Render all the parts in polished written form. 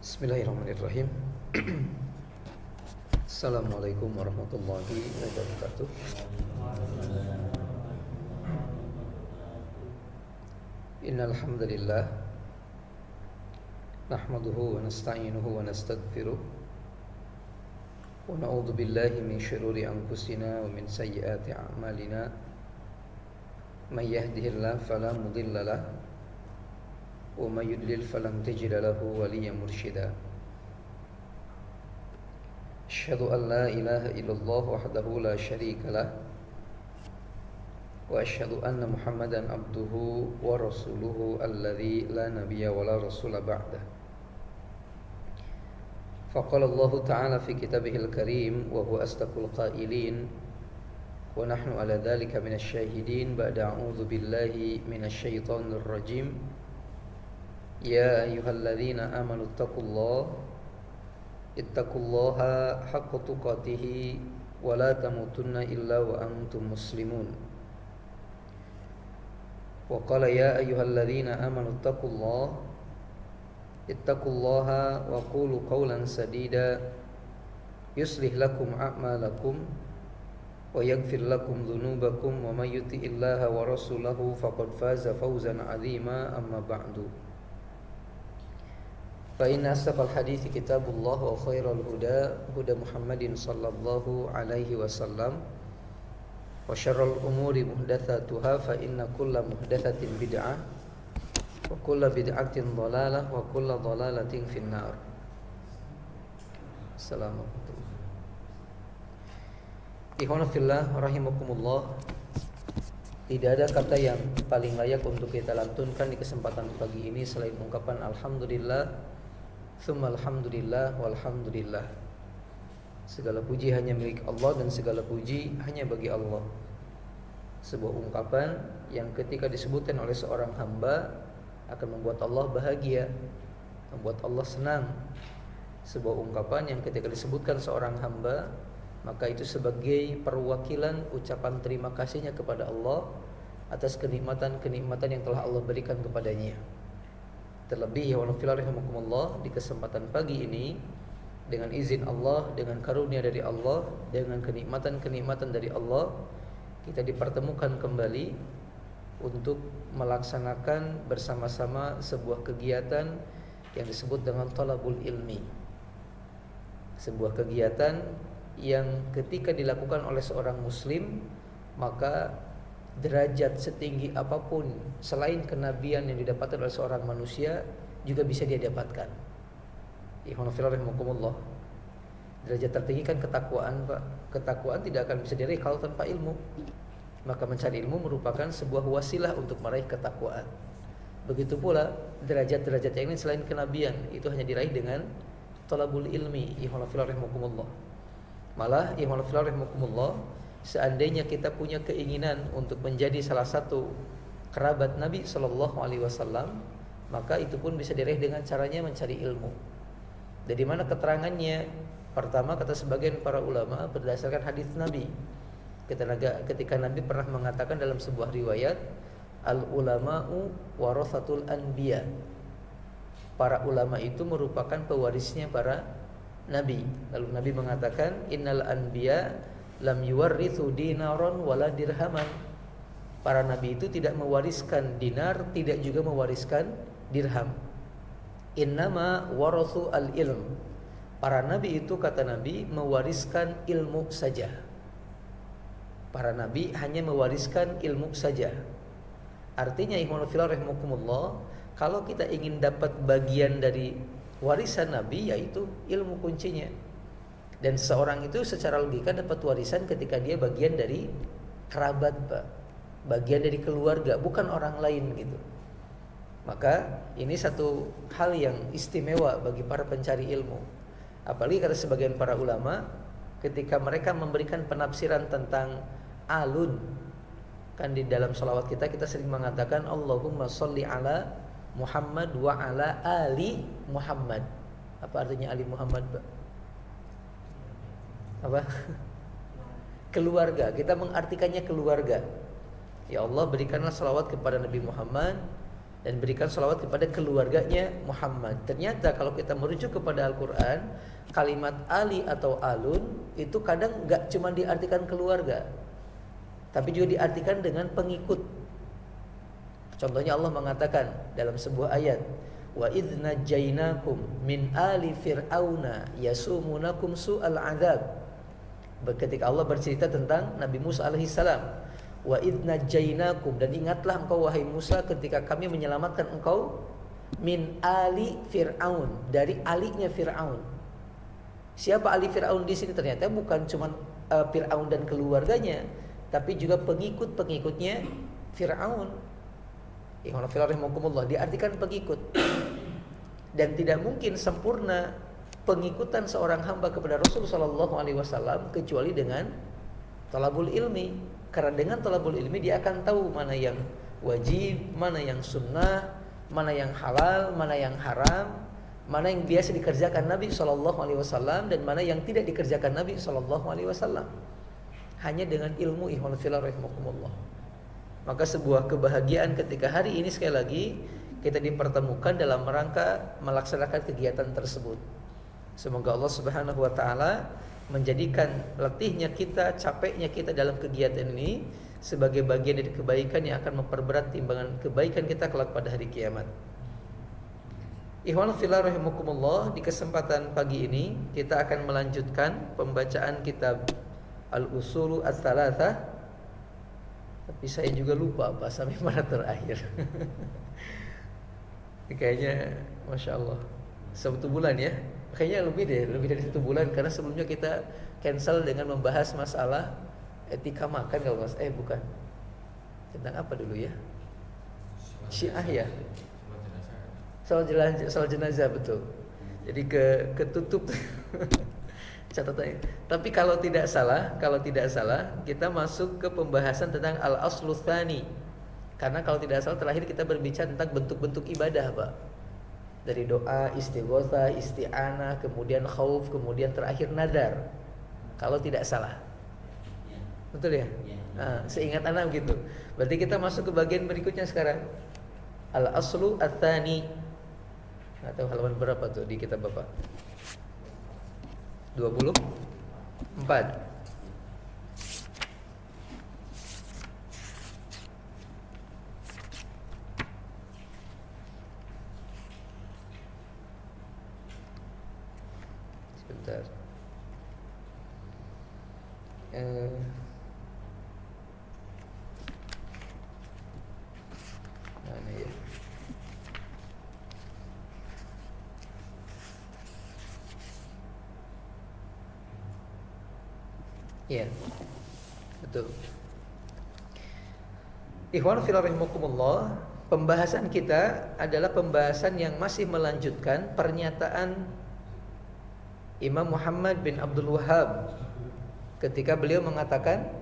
Bismillahirrahmanirrahim. Assalamualaikum warahmatullahi wabarakatuh. Innal hamdalillah nahmaduhu wa nasta'inuhu wa nastaghfiruh wa na'udzu billahi min syururi anfusina wa min sayyiati a'malina. May yahdihillahu fala mudilla lahu wa may yudlil falan tajida lahu waliyyan mursyida. Asyhadu an la ilaha illallah wahdahu la syarika lah wa asyhadu anna Muhammadan abduhu wa rasuluhu alladzi la nabiyya wa la rasula ba'dah. Faqala Allah ta'ala fi kitabihil karim wa huwa asdaqul qailin wa nahnu ala dzalika minasy syahidin ba'da a'udzu billahi minasy syaithanir rajim. Ya ayyuhalladzina amanu ittaqullaha haqqa tuqatih wa la tamutunna illa wa antum muslimun. Wa qala ya ayyuhalladzina amanu ittaqullaha wa qulu qawlan sadida yuslih lakum a'malakum wa yaghfir lakum dhunubakum wa may yuti'illaha wa rasulahu faqad faza fawzan 'azima. Amma ba'du. Fa inna asdaqal hadithi kitabullah wa khairal huda Muhammadin sallallahu alaihi wasallam wa syarrul umuri muhdatsatuha fa inna kulla muhdatsatin bid'ah wa kulla bid'atin dhalalah wa kulla dhalalatin finnar. Assalamualaikum. Ikhwan fillah rahimakumullah. Tidak ada kata yang paling layak untuk kita lantunkan di kesempatan pagi ini selain ungkapan alhamdulillah, tsumma alhamdulillah walhamdulillah. Segala puji hanya milik Allah dan segala puji hanya bagi Allah. Sebuah ungkapan yang ketika disebutkan oleh seorang hamba akan membuat Allah bahagia, membuat Allah senang. Sebuah ungkapan yang ketika disebutkan seorang hamba, maka itu sebagai perwakilan ucapan terima kasihnya kepada Allah atas kenikmatan-kenikmatan yang telah Allah berikan kepadanya. Terlebih ya walafillahimakumullah, di kesempatan pagi ini dengan izin Allah, dengan karunia dari Allah, dengan kenikmatan-kenikmatan dari Allah, kita dipertemukan kembali untuk melaksanakan bersama-sama sebuah kegiatan yang disebut dengan talabul ilmi. Sebuah kegiatan yang ketika dilakukan oleh seorang muslim, maka derajat setinggi apapun selain kenabian yang didapatkan oleh seorang manusia juga bisa dia dapatkan. Ikhwanullah, derajat tertinggi kan ketakwaan, Pak. Ketakwaan tidak akan bisa diraih kalau tanpa ilmu. Maka mencari ilmu merupakan sebuah wasilah untuk meraih ketakwaan. Begitu pula derajat-derajat yang lain selain kenabian itu hanya diraih dengan talabul ilmi. Ikhwanullah. Malah ikhwanullah, seandainya kita punya keinginan untuk menjadi salah satu kerabat Nabi Sallallahu Alaihi Wasallam, maka itu pun bisa diraih dengan caranya mencari ilmu. Dari mana keterangannya? Pertama, kata sebagian para ulama berdasarkan hadis Nabi. Ketika Nabi pernah mengatakan dalam sebuah riwayat, al ulama'u warathatul anbiya. Para ulama itu merupakan pewarisnya para nabi. Lalu Nabi mengatakan, innal anbiya lam yuwarrithu dinaron wala dirhaman. Para nabi itu tidak mewariskan dinar, tidak juga mewariskan dirham. Innama warathu al-ilm. Para nabi itu, kata Nabi, mewariskan ilmu saja. Para nabi hanya mewariskan ilmu saja. Artinya ikhwanul fillah rahimakumullah, kalau kita ingin dapat bagian dari warisan nabi, yaitu ilmu kuncinya. Dan seorang itu secara logika dapat warisan ketika dia bagian dari kerabat, Pak. Bagian dari keluarga, bukan orang lain gitu. Maka ini satu hal yang istimewa bagi para pencari ilmu. Apalagi kata sebagian para ulama, ketika mereka memberikan penafsiran tentang alun. Kan di dalam sholawat kita sering mengatakan Allahumma sholli ala Muhammad wa ala ali Muhammad. Apa artinya ali Muhammad, Pak? Apa? Keluarga. Kita mengartikannya keluarga. Ya Allah, berikanlah salawat kepada Nabi Muhammad dan berikan salawat kepada keluarganya Muhammad. Ternyata kalau kita merujuk kepada Al-Quran, kalimat ali atau alun itu kadang nggak cuma diartikan keluarga, tapi juga diartikan dengan pengikut. Contohnya Allah mengatakan dalam sebuah ayat, wa idz najjainakum min ali fir'auna yasumunakum su'al adzab. Ketika Allah bercerita tentang Nabi Musa alaihissalam, wa idz najjainakum, dan ingatlah engkau wahai Musa ketika kami menyelamatkan engkau min ali fir'aun, dari alinya Fir'aun. Siapa ali Fir'aun di sini? Ternyata bukan cuma Fir'aun dan keluarganya, tapi juga pengikut-pengikutnya Fir'aun. Diartikan pengikut. Dan tidak mungkin sempurna pengikutan seorang hamba kepada Rasulullah SAW kecuali dengan talabul ilmi. Karena dengan talabul ilmi dia akan tahu mana yang wajib, mana yang sunnah, mana yang halal, mana yang haram, mana yang biasa dikerjakan Nabi SAW, dan mana yang tidak dikerjakan Nabi SAW. Hanya dengan ilmu, ikhwan fillah rahimakumullah. Maka sebuah kebahagiaan ketika hari ini sekali lagi kita dipertemukan dalam rangka melaksanakan kegiatan tersebut. Semoga Allah Subhanahu wa taala menjadikan letihnya kita, capeknya kita dalam kegiatan ini sebagai bagian dari kebaikan yang akan memperberat timbangan kebaikan kita kelak pada hari kiamat. Ikhwan fillah rahimakumullah, di kesempatan pagi ini kita akan melanjutkan pembacaan kitab Al-Usulu Ats-Tsalatsah. Tapi saya juga lupa apa sampai mana terakhir. Kayaknya Masya Allah 1 bulan ya. Kayaknya lebih dari 1 bulan. Karena sebelumnya kita cancel dengan membahas masalah etika makan kalau mas. Bukan. Tentang apa dulu ya? Syiah ya. Soal jenazah betul. Jadi ketutup catatannya. Tapi kalau tidak salah kita masuk ke pembahasan tentang al-aslu tsani. Karena kalau tidak salah terakhir kita berbicara tentang bentuk-bentuk ibadah, Pak. Dari doa, istighotsah, isti'anah, kemudian khauf, kemudian terakhir nadar. Kalau tidak salah. Betul ya? Nah, seingat anak gitu. Berarti kita masuk ke bagian berikutnya sekarang. Al-aslu ats-tsani. Enggak tahu halaman berapa tuh di kitab Bapak? 24. Sebentar. Mana ya? Iya, betul. Ikhwan fillah rahimakumullah, pembahasan kita adalah pembahasan yang masih melanjutkan pernyataan Imam Muhammad bin Abdul Wahhab ketika beliau mengatakan,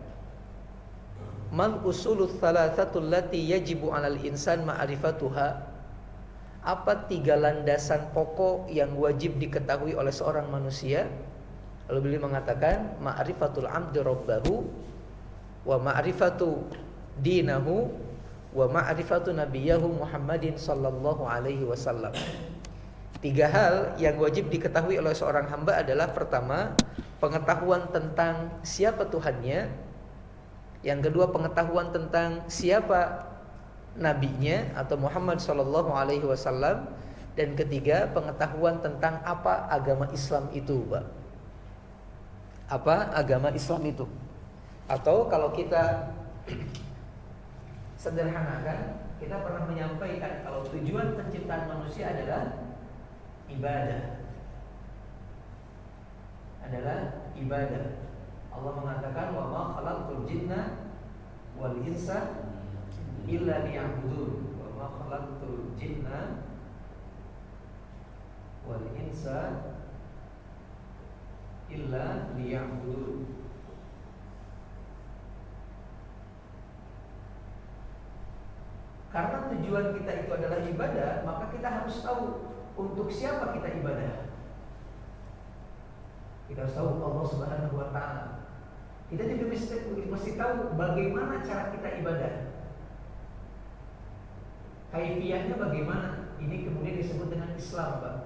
mal usulul thalathatul lati yajibu 'alal insan ma'rifatuha. Apa 3 landasan pokok yang wajib diketahui oleh seorang manusia? Lalu beliau mengatakan, ma'rifatul 'abdi rabbahu, wa ma'rifatu dinahu, wa ma'rifatu nabiyahu Muhammadin sallallahu alaihi wasallam. 3 hal yang wajib diketahui oleh seorang hamba adalah: pertama, pengetahuan tentang siapa Tuhannya; yang kedua, pengetahuan tentang siapa nabinya atau Muhammad sallallahu alaihi wasallam; dan ketiga, pengetahuan tentang apa agama Islam itu, Pak. Apa agama Islam itu? Atau kalau kita sederhanakan, kita pernah menyampaikan kalau tujuan penciptaan manusia adalah ibadah. Allah mengatakan, wa ma khalaqtul jinna wal insa illa liya'budun. Wa ma khalaqtul jinna wal insa illa liya'budun. Karena tujuan kita itu adalah ibadah, maka kita harus tahu untuk siapa kita ibadah. Kita harus tahu Allah Subhanahu wa taala. Kita juga mesti tahu bagaimana cara kita ibadah. Kaifiyahnya bagaimana? Ini kemudian disebut dengan Islam, Pak.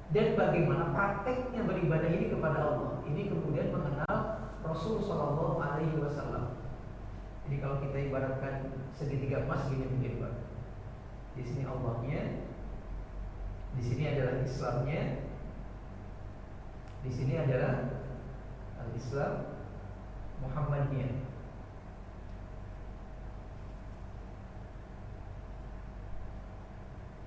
Dan bagaimana prakteknya beribadah ini kepada Allah. Ini kemudian mengenal Rasul Shallallahu Alaihi Wasallam. Jadi kalau kita ibaratkan segitiga emas gini mungkin, Pak. Di sini Allahnya, di sini adalah Islamnya, di sini adalah Al-Islam Muhammadnya.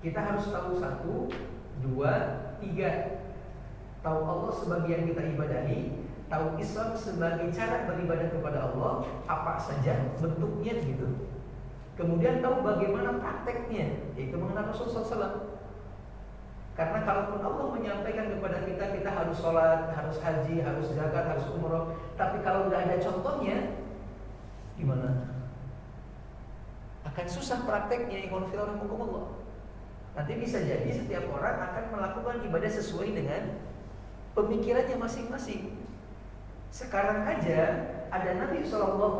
Kita harus tahu 1, 2, 3. Tahu Allah sebagai yang kita ibadahi, tahu Islam sebagai cara beribadah kepada Allah, apa saja bentuknya gitu. Kemudian tahu bagaimana prakteknya, yaitu mengenal Rasulullah SAW. Karena kalaupun Allah menyampaikan kepada kita, kita harus sholat, harus haji, harus zakat, harus umroh, tapi kalau nggak ada contohnya, gimana? Akan susah prakteknya. Ikhwan fillah rahimakumullah. Nanti bisa jadi setiap orang akan melakukan ibadah sesuai dengan pemikirannya masing-masing. Sekarang aja ada Nabi SAW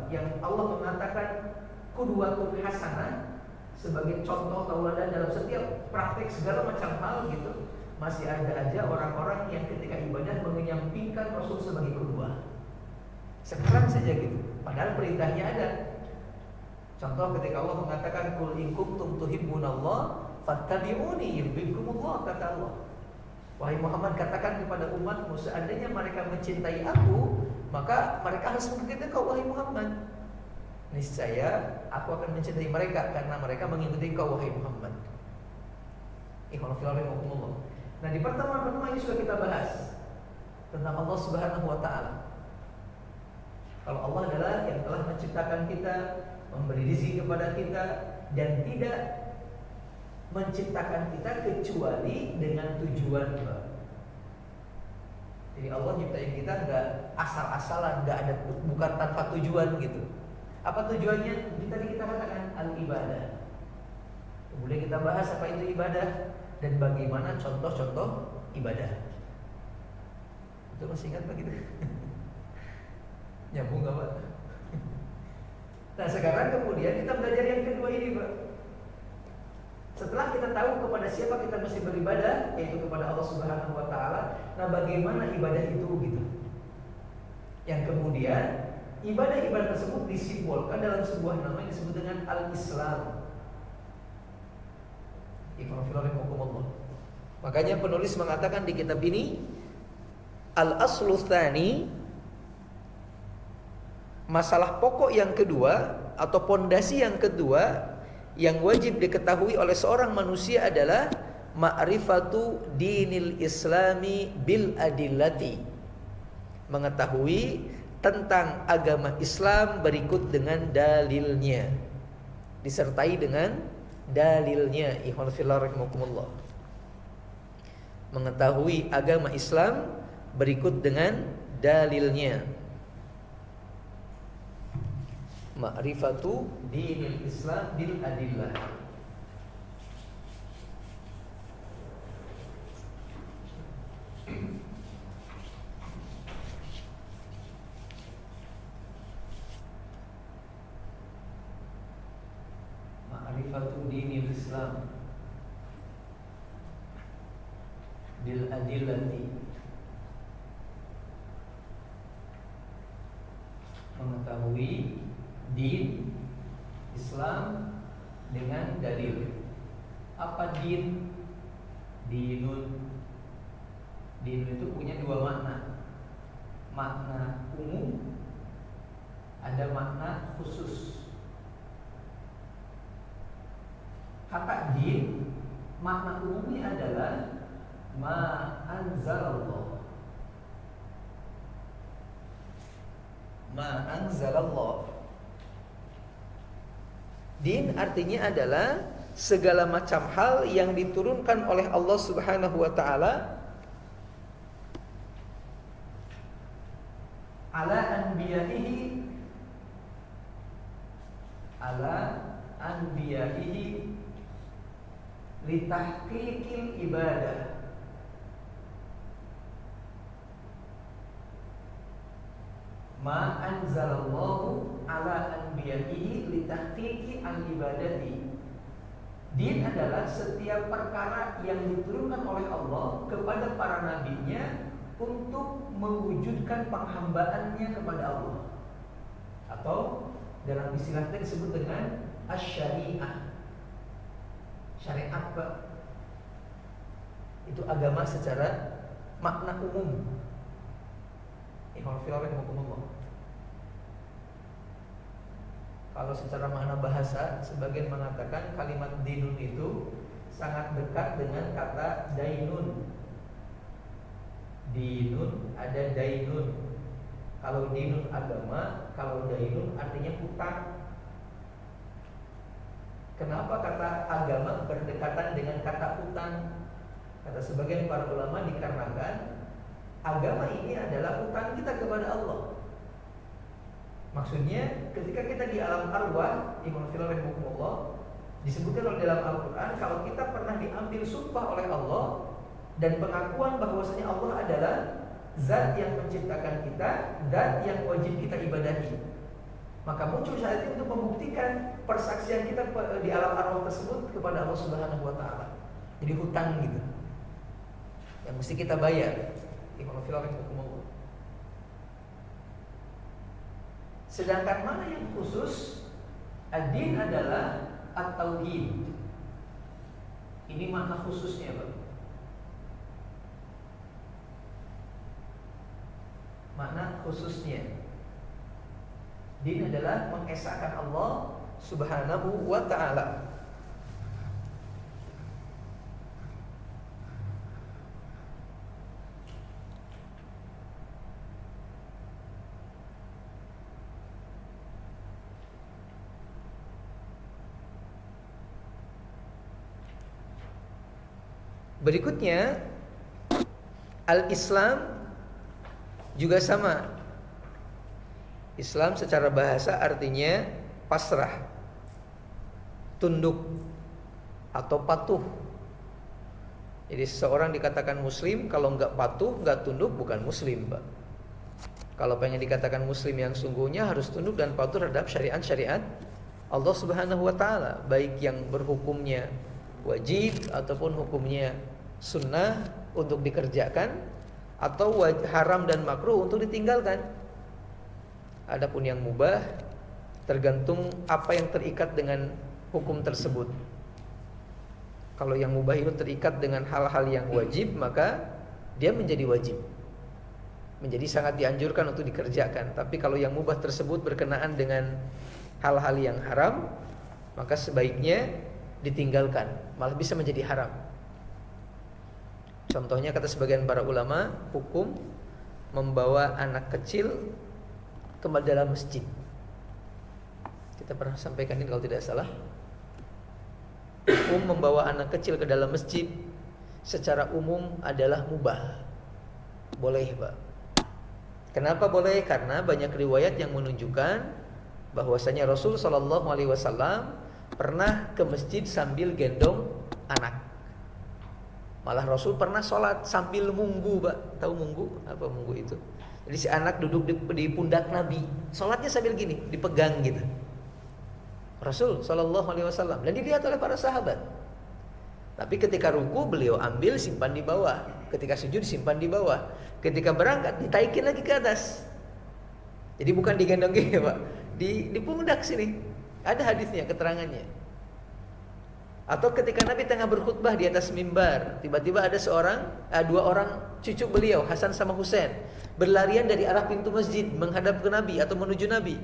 yang Allah mengatakan qudwatun hasanah sebagai contoh tauladan dalam setiap praktek segala macam hal gitu. Masih ada aja orang-orang yang ketika ibadah menyampingkan Rasul sebagai qudwah. Sekarang saja gitu. Padahal perintahnya ada. Contoh ketika Allah mengatakan qul in kuntum tuhibbunallah fattabi'uni yuhibbukumullah, kata Allah. Wahai Muhammad, katakan kepada umatmu, seandainya mereka mencintai aku, maka mereka harus mengikuti engkau, wahai Muhammad. Niscaya aku akan mencintai mereka karena mereka mengikuti engkau, wahai Muhammad. Ikhwan fillah rahimakumullah. Nah, di pertemuan-pertemuan ini sudah kita bahas tentang Allah Subhanahu wa taala. Kalau Allah adalah yang telah menciptakan kita, memberi rezeki kepada kita, dan tidak menciptakan kita kecuali dengan tujuan, Pak. Jadi Allah nyiptain kita nggak asal-asalan, nggak ada, bukan tanpa tujuan gitu. Apa tujuannya? Tadi kita katakan al-ibadah. Kemudian kita bahas apa itu ibadah dan bagaimana contoh-contoh ibadah. Itu masih ingat Pak gitu? Nyambung nggak, Pak? Nah, sekarang kemudian kita belajar yang kedua ini, Pak. Setelah kita tahu kepada siapa kita mesti beribadah, yaitu kepada Allah Subhanahu wa taala, nah bagaimana ibadah itu gitu. Yang kemudian ibadah-ibadah tersebut disimbolkan dalam sebuah nama yang disebut dengan Al-Islam. Makanya penulis mengatakan di kitab ini, Al-Aslu Tsani, masalah pokok yang kedua atau pondasi yang kedua yang wajib diketahui oleh seorang manusia adalah ma'rifatu dinil islami bil adillati. Mengetahui tentang agama Islam berikut dengan dalilnya, disertai dengan dalilnya. Ikhwan fillah rahimakumullah. Mengetahui agama Islam berikut dengan dalilnya. Ma'rifatu dinil Islam bil adillah. Ma'rifatu dinil Islam bil adillati. Mengetahui din Islam dengan dalil. Apa din? Dinun. Dinun itu punya dua makna. Makna umum, ada makna khusus. Kata din, makna umumnya adalah ma anzalallah. Ma anzalallah. Din artinya adalah segala macam hal yang diturunkan oleh Allah Subhanahu wa taala ala anbiya'ihi litahqiqil ibadah. ma anzalallahu ala anbiya'ihi litahqiqi al-ibadati. Din adalah setiap perkara yang diturunkan oleh Allah kepada para nabinya untuk mewujudkan penghambaannya kepada Allah. Atau dalam istilahnya disebut dengan asy-syariah. Syariat, Pak. Itu agama secara makna umum. Kalau secara makna bahasa, sebagian mengatakan kalimat dinun itu sangat dekat dengan kata dainun. Dinun ada dainun. Kalau dinun agama, kalau dainun artinya hutang. Kenapa kata agama berdekatan dengan kata hutang? Kata sebagian para ulama dikarenakan agama ini adalah hutang kita kepada Allah. Maksudnya ketika kita di alam arwah, Imam Filosofi rahimahullah, disebutkan oleh dalam Al-Quran, kalau kita pernah diambil sumpah oleh Allah dan pengakuan bahwasanya Allah adalah zat yang menciptakan kita, zat yang wajib kita ibadahi, maka muncul saat itu untuk membuktikan persaksian kita di alam arwah tersebut kepada Allah Subhanahu wa taala. Jadi hutang gitu, yang mesti kita bayar. Imam Filosofi rahimahullah. Sedangkan mana yang khusus? Ad-din adalah at-tauhid. Ini makna khususnya, Pak. Makna khususnya, din adalah mengesahkan Allah Subhanahu wa ta'ala. Berikutnya, al-Islam juga sama. Islam secara bahasa artinya pasrah, tunduk atau patuh. Jadi seseorang dikatakan muslim kalau enggak patuh, enggak tunduk, bukan muslim, Pak. Kalau pengen dikatakan muslim yang sungguhnya harus tunduk dan patuh terhadap syariat-syariat Allah Subhanahu wa taala, baik yang berhukumnya wajib ataupun hukumnya sunnah untuk dikerjakan, atau haram dan makruh untuk ditinggalkan. Adapun yang mubah tergantung apa yang terikat dengan hukum tersebut. Kalau yang mubah itu terikat dengan hal-hal yang wajib, maka dia menjadi wajib, menjadi sangat dianjurkan untuk dikerjakan. Tapi kalau yang mubah tersebut berkenaan dengan hal-hal yang haram, maka sebaiknya ditinggalkan, malah bisa menjadi haram. Contohnya kata sebagian para ulama, hukum membawa anak kecil ke dalam masjid. Kita pernah sampaikan ini kalau tidak salah. Hukum membawa anak kecil ke dalam masjid secara umum adalah mubah. Boleh, Pak. Kenapa boleh? Karena banyak riwayat yang menunjukkan bahwasanya Rasul sallallahu alaihi wasallam pernah ke masjid sambil gendong anak. Malah Rasul pernah sholat sambil munggu, Pak. Tahu munggu? Apa munggu itu? Jadi si anak duduk di pundak Nabi, sholatnya sambil gini, dipegang gitu. Rasul sallallahu alaihi wasallam, dan dilihat oleh para sahabat. Tapi ketika ruku beliau ambil simpan di bawah, ketika sujud simpan di bawah, ketika berangkat ditaikin lagi ke atas. Jadi bukan digendong gini, Pak, di pundak sini. Ada hadisnya, keterangannya. Atau ketika Nabi tengah berkhutbah di atas mimbar, tiba-tiba ada dua orang cucu beliau, Hasan sama Husain, berlarian dari arah pintu masjid menghadap ke Nabi atau menuju Nabi.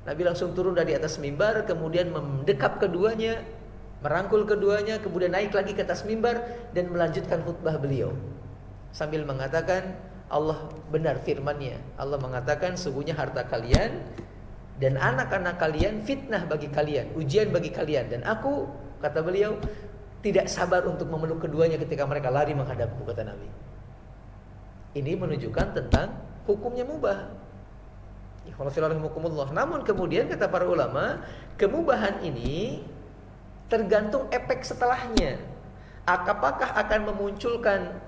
Nabi langsung turun dari atas mimbar, kemudian mendekap keduanya, merangkul keduanya, kemudian naik lagi ke atas mimbar dan melanjutkan khutbah beliau sambil mengatakan, Allah benar firman-Nya. Allah mengatakan, sesungguhnya harta kalian dan anak-anak kalian fitnah bagi kalian, ujian bagi kalian, dan aku, kata beliau, tidak sabar untuk memeluk keduanya ketika mereka lari menghadapku, kata Nabi. Ini menunjukkan tentang hukumnya mubah. Namun kemudian kata para ulama, kemubahan ini tergantung efek setelahnya. Apakah akan memunculkan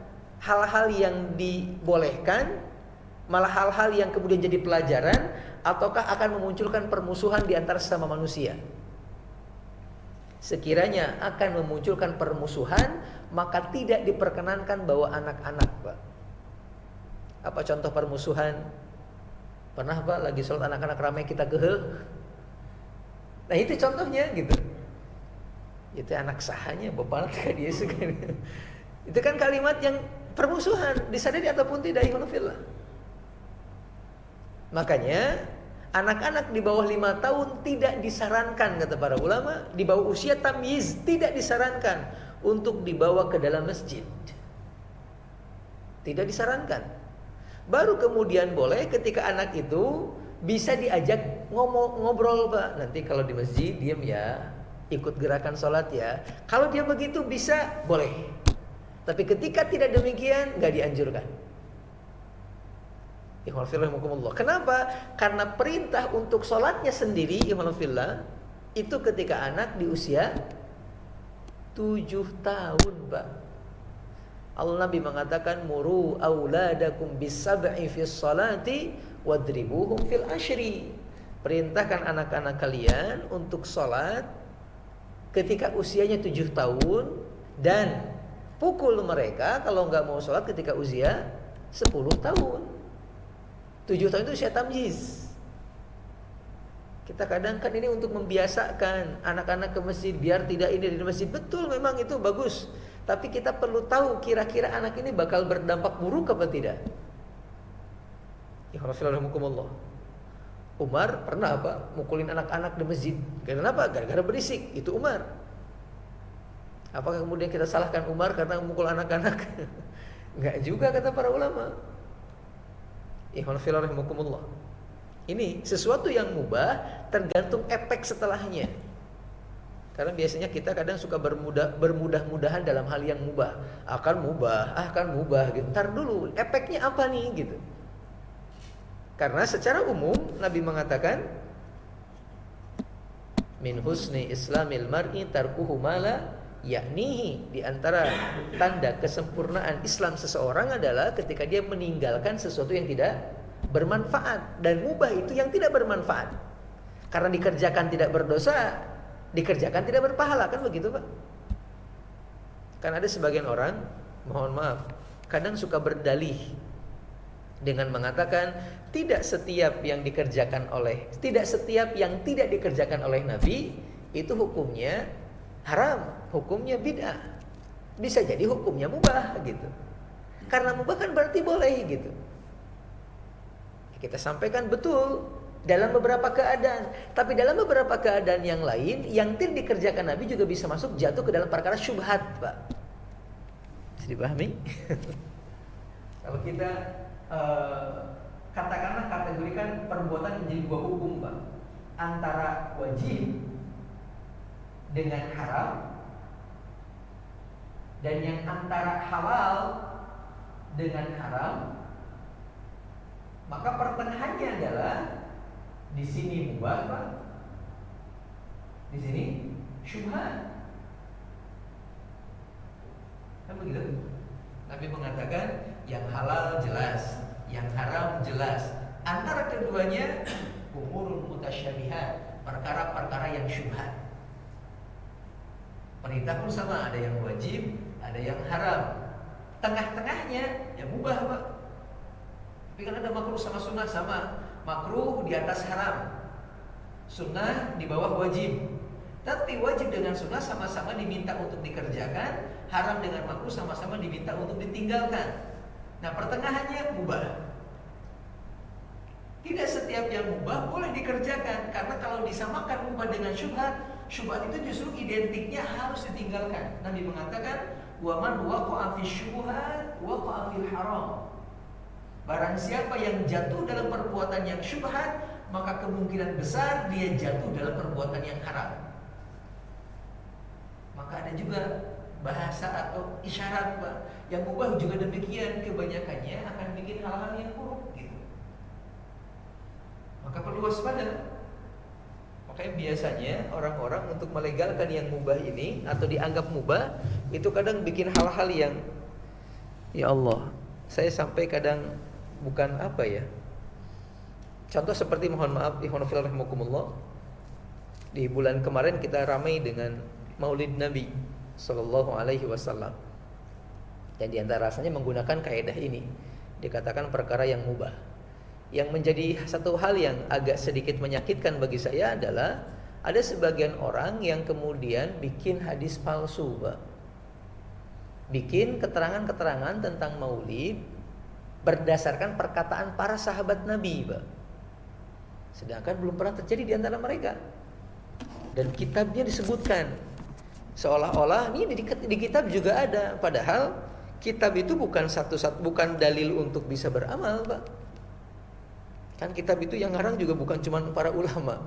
hal-hal yang dibolehkan Malah hal-hal yang kemudian jadi pelajaran, ataukah akan memunculkan permusuhan di antara sesama manusia? Sekiranya akan memunculkan permusuhan, maka tidak diperkenankan bawa anak-anak, Pak. Apa contoh permusuhan? Pernah Pak lagi sholat anak-anak ramai kita gehel? Nah itu contohnya gitu. Itu anak sahanya bapak anak dia sekali. Itu kan kalimat yang permusuhan, disadari ataupun tidak, ikhwanillah. Makanya anak-anak di bawah 5 tahun tidak disarankan, kata para ulama, di bawah usia tamyiz tidak disarankan untuk dibawa ke dalam masjid. Tidak disarankan. Baru kemudian boleh ketika anak itu bisa diajak ngobrol, Pak. Nanti kalau di masjid diam ya, ikut gerakan sholat ya. Kalau dia begitu bisa, boleh. Tapi ketika tidak demikian, nggak dianjurkan. Ikhwanillah. Kenapa? Karena perintah untuk sholatnya sendiri, ikhwanillah, itu ketika anak di usia 7 tahun, Pak. Allah Nabi mengatakan, muru auladakum bis-sab'i fis salati wadribuhum fil ashri. Perintahkan anak-anak kalian untuk sholat ketika usianya 7 tahun, dan pukul mereka kalau nggak mau sholat ketika usia 10 tahun. 7 tahun itu usia tamyiz. Kita kadang kan ini untuk membiasakan anak-anak ke masjid biar tidak ini di masjid. Betul, memang itu bagus. Tapi kita perlu tahu kira-kira anak ini bakal berdampak buruk apa tidak. Alhamdulillah. Umar pernah Pak mukulin anak-anak di masjid. Kenapa? Gara-gara berisik. Itu Umar. Apakah kemudian kita salahkan Umar karena memukul anak-anak? Enggak juga, kata para ulama. Alhamdulillah. Ini sesuatu yang mubah, tergantung efek setelahnya. Karena biasanya kita kadang suka bermudah-mudahan dalam hal yang mubah. Akan mubah gitu. Ntar dulu, efeknya apa nih gitu. Karena secara umum Nabi mengatakan, min husni islamil mar'i tarkuhu mala yaknihi. Di antara tanda kesempurnaan Islam seseorang adalah ketika dia meninggalkan sesuatu yang tidak bermanfaat. Dan mubah itu yang tidak bermanfaat. Karena dikerjakan tidak berdosa, dikerjakan tidak berpahala, kan begitu Pak? Kan ada sebagian orang, mohon maaf, kadang suka berdalih dengan mengatakan tidak setiap yang tidak dikerjakan oleh Nabi itu hukumnya haram, hukumnya bid'ah. Bisa jadi hukumnya mubah gitu. Karena mubah kan berarti boleh gitu. Kita sampaikan betul dalam beberapa keadaan, tapi dalam beberapa keadaan yang lain yang tidak dikerjakan Nabi juga bisa masuk jatuh ke dalam perkara syubhat, Pak. Bisa dipahami? Kalau kita katakanlah kategorikan perbuatan menjadi dua hukum, Pak, antara wajib dengan haram, dan yang antara halal dengan haram, maka pertengahannya adalah di sini mubah, Pak, di sini syubhat. Kan begitu? Nabi mengatakan yang halal jelas, yang haram jelas. Antara keduanya umurul mutasyabihat, perkara-perkara yang syubhat. Perintah pun sama, ada yang wajib, ada yang haram. Tengah-tengahnya ya mubah, Pak. Tapi kan ada makruh sama sunnah sama. Makruh di atas haram, sunnah di bawah wajib. Tapi wajib dengan sunnah sama-sama diminta untuk dikerjakan, haram dengan makruh sama-sama diminta untuk ditinggalkan. Nah, pertengahannya mubah. Tidak setiap yang mubah boleh dikerjakan, karena kalau disamakan mubah dengan syubhat, syubhat itu justru identiknya harus ditinggalkan. Nabi mengatakan, "Wa man waqa'a fi syubhat waqa'a fil haram." Barang siapa yang jatuh dalam perbuatan yang syubhat, maka kemungkinan besar dia jatuh dalam perbuatan yang haram. Maka ada juga bahasa atau isyarat, Pak, yang mubah juga demikian, kebanyakannya akan bikin hal-hal yang buruk gitu. Maka perlu waspada. Makanya biasanya orang-orang untuk melegalkan yang mubah ini atau dianggap mubah, itu kadang bikin hal-hal yang, ya Allah, saya sampai kadang bukan apa ya? Contoh seperti, mohon maaf, ikhwan fillah rahimakumullah, di bulan kemarin kita ramai dengan Maulid Nabi sallallahu alaihi wasallam. Dan di antara rasanya menggunakan kaidah ini, dikatakan perkara yang mubah. Yang menjadi satu hal yang agak sedikit menyakitkan bagi saya adalah ada sebagian orang yang kemudian bikin hadis palsu, Pak. Bikin keterangan-keterangan tentang Maulid berdasarkan perkataan para sahabat Nabi, Pak. Sedangkan belum pernah terjadi di antara mereka. Dan kitabnya disebutkan seolah-olah ini di kitab juga ada, padahal kitab itu bukan bukan dalil untuk bisa beramal, Pak. Kan kitab itu yang ngarang juga bukan cuma para ulama,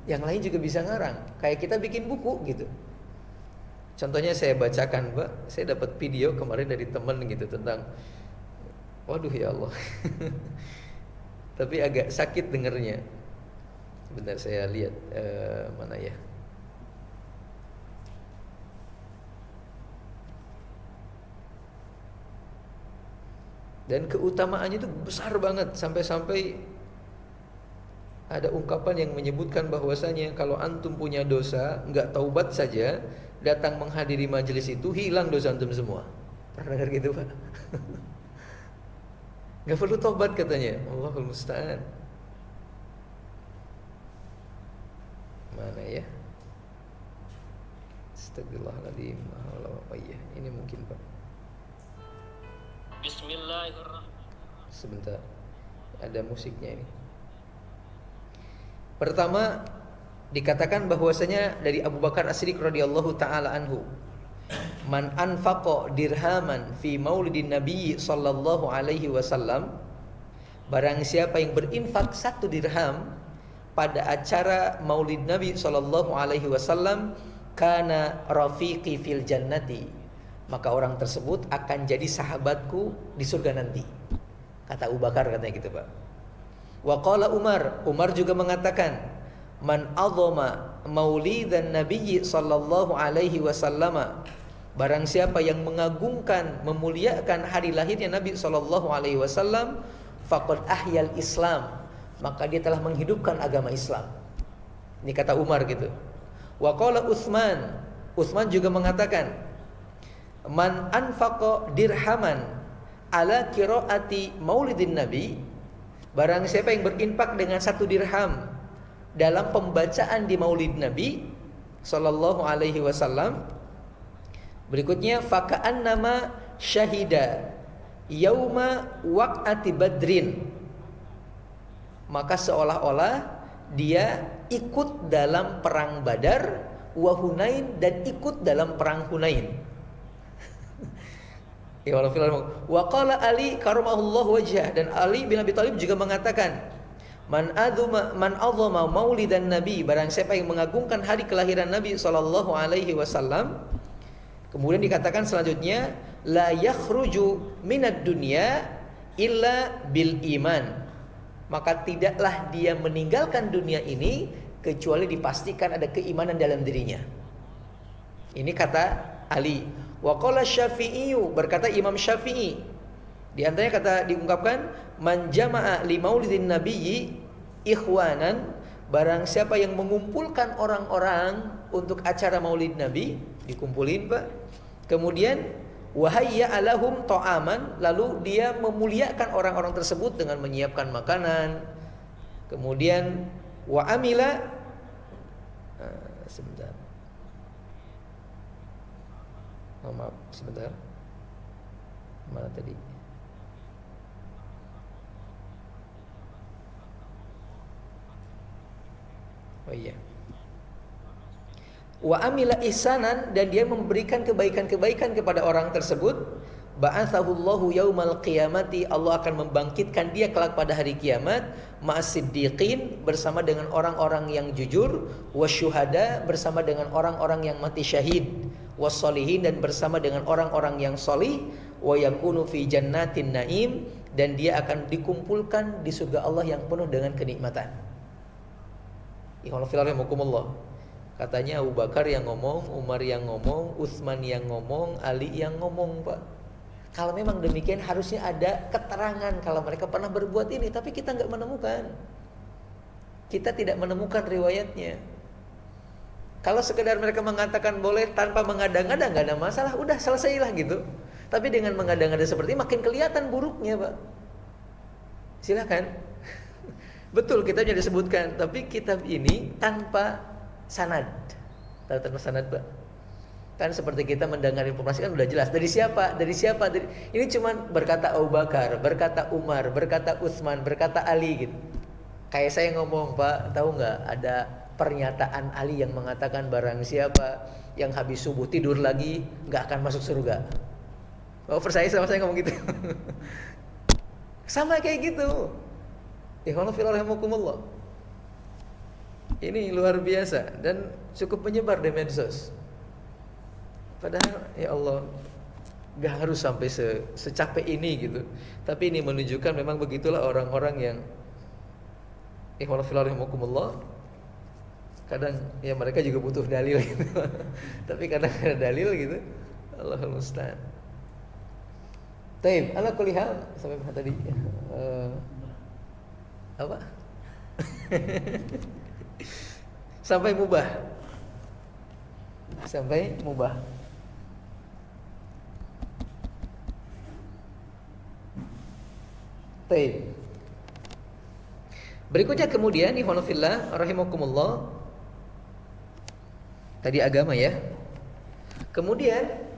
yang lain juga bisa ngarang. Kayak kita bikin buku gitu. Contohnya saya bacakan, Pak. Saya dapat video kemarin dari teman gitu tentang, waduh ya Allah. Tapi agak sakit dengernya. Sebentar saya lihat mana ya. Dan keutamaannya itu besar banget, sampai-sampai ada ungkapan yang menyebutkan bahwasanya kalau antum punya dosa, nggak taubat saja, datang menghadiri majelis itu, hilang dosa antum semua. Pernah dengar gitu, Pak? Nggak perlu taubat katanya. Allahul musta'an. Mana ya? Astagfirullahaladzim. Ini mungkin, Pak. Bismillahirrahmanirrahim. Sebentar, ada musiknya ini. Pertama, dikatakan bahwasanya dari Abu Bakar As-Siddiq radhiyallahu taala anhu, man anfaqa dirhaman fi maulidin nabi sallallahu alaihi wasallam, barang siapa yang berinfak 1 dirham pada acara maulid Nabi sallallahu alaihi wasallam, kana rafiqi fil jannati, maka orang tersebut akan jadi sahabatku di surga nanti. Kata Abu Bakar, katanya gitu, Pak. Wa qala Umar juga mengatakan, man azama maulidan nabiyyi sallallahu alaihi wasallama, barang siapa yang mengagungkan, memuliakan hari lahirnya Nabi sallallahu alaihi wasallam, faqad ahyal Islam, maka dia telah menghidupkan agama Islam. Ini kata Umar gitu. Wa qala Utsman juga mengatakan, man anfaqa dirhaman ala qiraati maulidin nabi, barang siapa yang berinfak dengan 1 dirham dalam pembacaan di maulid Nabi sallallahu alaihi wasallam, berikutnya faka'annama syahida yauma waqati badrin, maka seolah-olah dia ikut dalam perang Badar, wa Hunain, dan ikut dalam perang Hunain. Ya Allah. Wa qala Ali karamahullahu wajhah, dan Ali bin Abi Thalib juga mengatakan, man azama maulidan nabi, barang siapa yang mengagungkan hari kelahiran Nabi sallallahu alaihi wasallam. Kemudian dikatakan selanjutnya, la yakhruju minad dunya illa bil iman, maka tidaklah dia meninggalkan dunia ini kecuali dipastikan ada keimanan dalam dirinya. Ini kata Ali. Wa qala Syafi'i, berkata Imam Syafi'i, di antaranya kata diungkapkan, man jama'a li maulidin nabiyyi ikhwanan, barang siapa yang mengumpulkan orang-orang untuk acara maulid Nabi, dikumpulin, Pak. Kemudian wahayya alahum ta'aman, lalu dia memuliakan orang-orang tersebut dengan menyiapkan makanan. Kemudian wa amila, sebentar. Oh, maaf, sebentar. Mana tadi? Oh iya. Wa amila ihsanan, dan dia memberikan kebaikan-kebaikan kepada orang tersebut. Ba'atsahullahu yaumal qiyamati, Allah akan membangkitkan dia kelak pada hari kiamat, ma'as-siddiqin, bersama dengan orang-orang yang jujur, wasyuhada, bersama dengan orang-orang yang mati syahid, wassolihin, dan bersama dengan orang-orang yang solih, wa yakunu fi jannatin naim, dan dia akan dikumpulkan di surga Allah yang penuh dengan kenikmatan. Katanya Abu Bakar yang ngomong, Umar yang ngomong, Utsman yang ngomong, Ali yang ngomong, Pak. Kalau memang demikian harusnya ada keterangan kalau mereka pernah berbuat ini, tapi kita nggak menemukan. Kita tidak menemukan riwayatnya. Kalau sekedar mereka mengatakan boleh tanpa mengada-ngada, nggak ada masalah, udah selesailah gitu. Tapi dengan mengada-ngada seperti ini, makin kelihatan buruknya, Pak. Silakan. Betul kita sudah disebutkan, tapi kitab ini tanpa sanad. Tahu tanpa sanad, Pak? Kan seperti kita mendengar informasi kan udah jelas dari siapa. Ini cuma berkata Abu Bakar, berkata Umar, berkata Utsman, berkata Ali gitu. Kayak saya ngomong, Pak, tahu nggak ada pernyataan Ali yang mengatakan barang siapa yang habis subuh tidur lagi nggak akan masuk surga. Oh, percaya sama saya ngomong gitu. Sama kayak gitu. Ikhwanu fillah rahimakumullah. Ini luar biasa dan cukup menyebar di medsos. Padahal ya Allah, gak harus sampai secapek ini gitu. Tapi ini menunjukkan memang begitulah orang-orang yang ikhwan fillah rahimakumullah. Kadang ya mereka juga butuh dalil gitu. Tapi kadang ada dalil gitu. Allahul musta'an. Taib, ala kulli hal sampai mana tadi? Apa? Sampai mubah. Sampai mubah. Taib. Berikutnya kemudian ikhwan fillah rahimakumullah. Tadi agama ya. Kemudian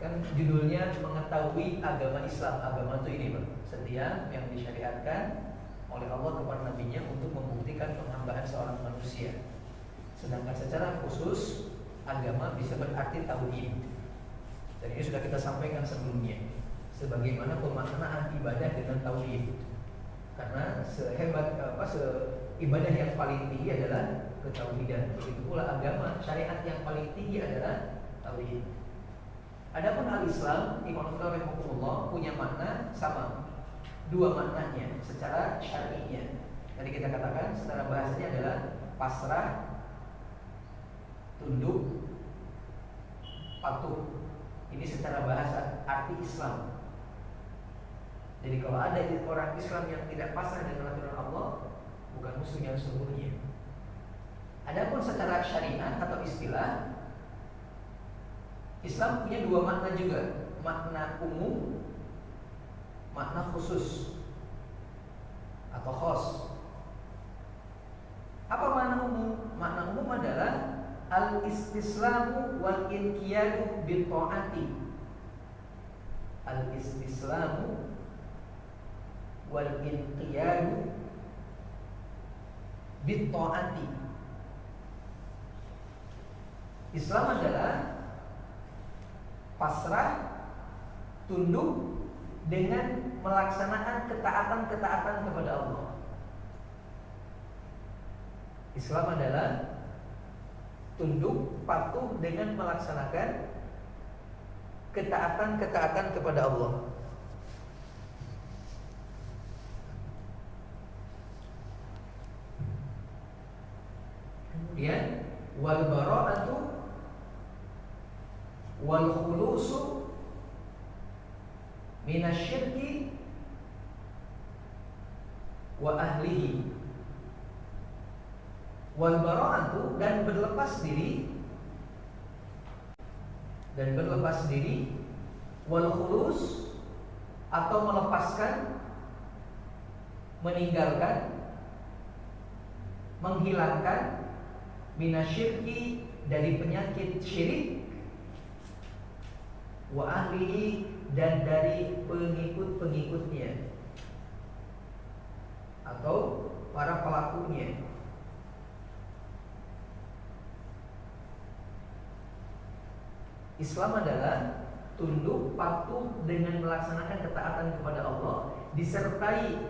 kan judulnya mengetahui agama Islam. Agama itu ini, Pak. Setiap yang disyariatkan oleh Allah kepada nabinya untuk membuktikan pengambahan seorang manusia. Sedangkan secara khusus agama bisa berarti tauhid. Dan ini sudah kita sampaikan sebelumnya. Sebagaimana pemaknaan ibadah dengan tauhid. Karena ibadah yang paling tinggi adalah ketauhidan. Begitu pula agama, syariat yang paling tinggi adalah tauhid. Adapun al-Islam, Imam Rahimahullah punya makna sama. Dua maknanya secara syar'inya. Tadi kita katakan secara bahasanya adalah pasrah, tunduk, patuh. Ini secara bahasa arti Islam. Jadi kalau ada orang Islam yang tidak pasrah dengan aturan Allah, bukan musuh yang sesungguhnya. Adapun secara syariat atau istilah, Islam punya dua makna juga, makna umum, makna khusus atau khos. Apa makna umum? Makna umum adalah al-istislamu wal inqiyadu bil ta'ati. Al-istislamu wal inqiyadu bil ta'ati. Islam adalah pasrah, tunduk dengan melaksanakan ketaatan-ketaatan kepada Allah. Islam adalah tunduk, patuh dengan melaksanakan ketaatan-ketaatan kepada Allah. Kemudian wal bara'atu wal khulusu minasyirki wa ahlihi. Wal bara'atu dan berlepas diri wal khulus atau melepaskan, meninggalkan, menghilangkan minasyirki dari penyakit syirik wa ahlihi dan dari pengikut-pengikutnya atau para pelakunya. Islam adalah tunduk, patuh dengan melaksanakan ketaatan kepada Allah, disertai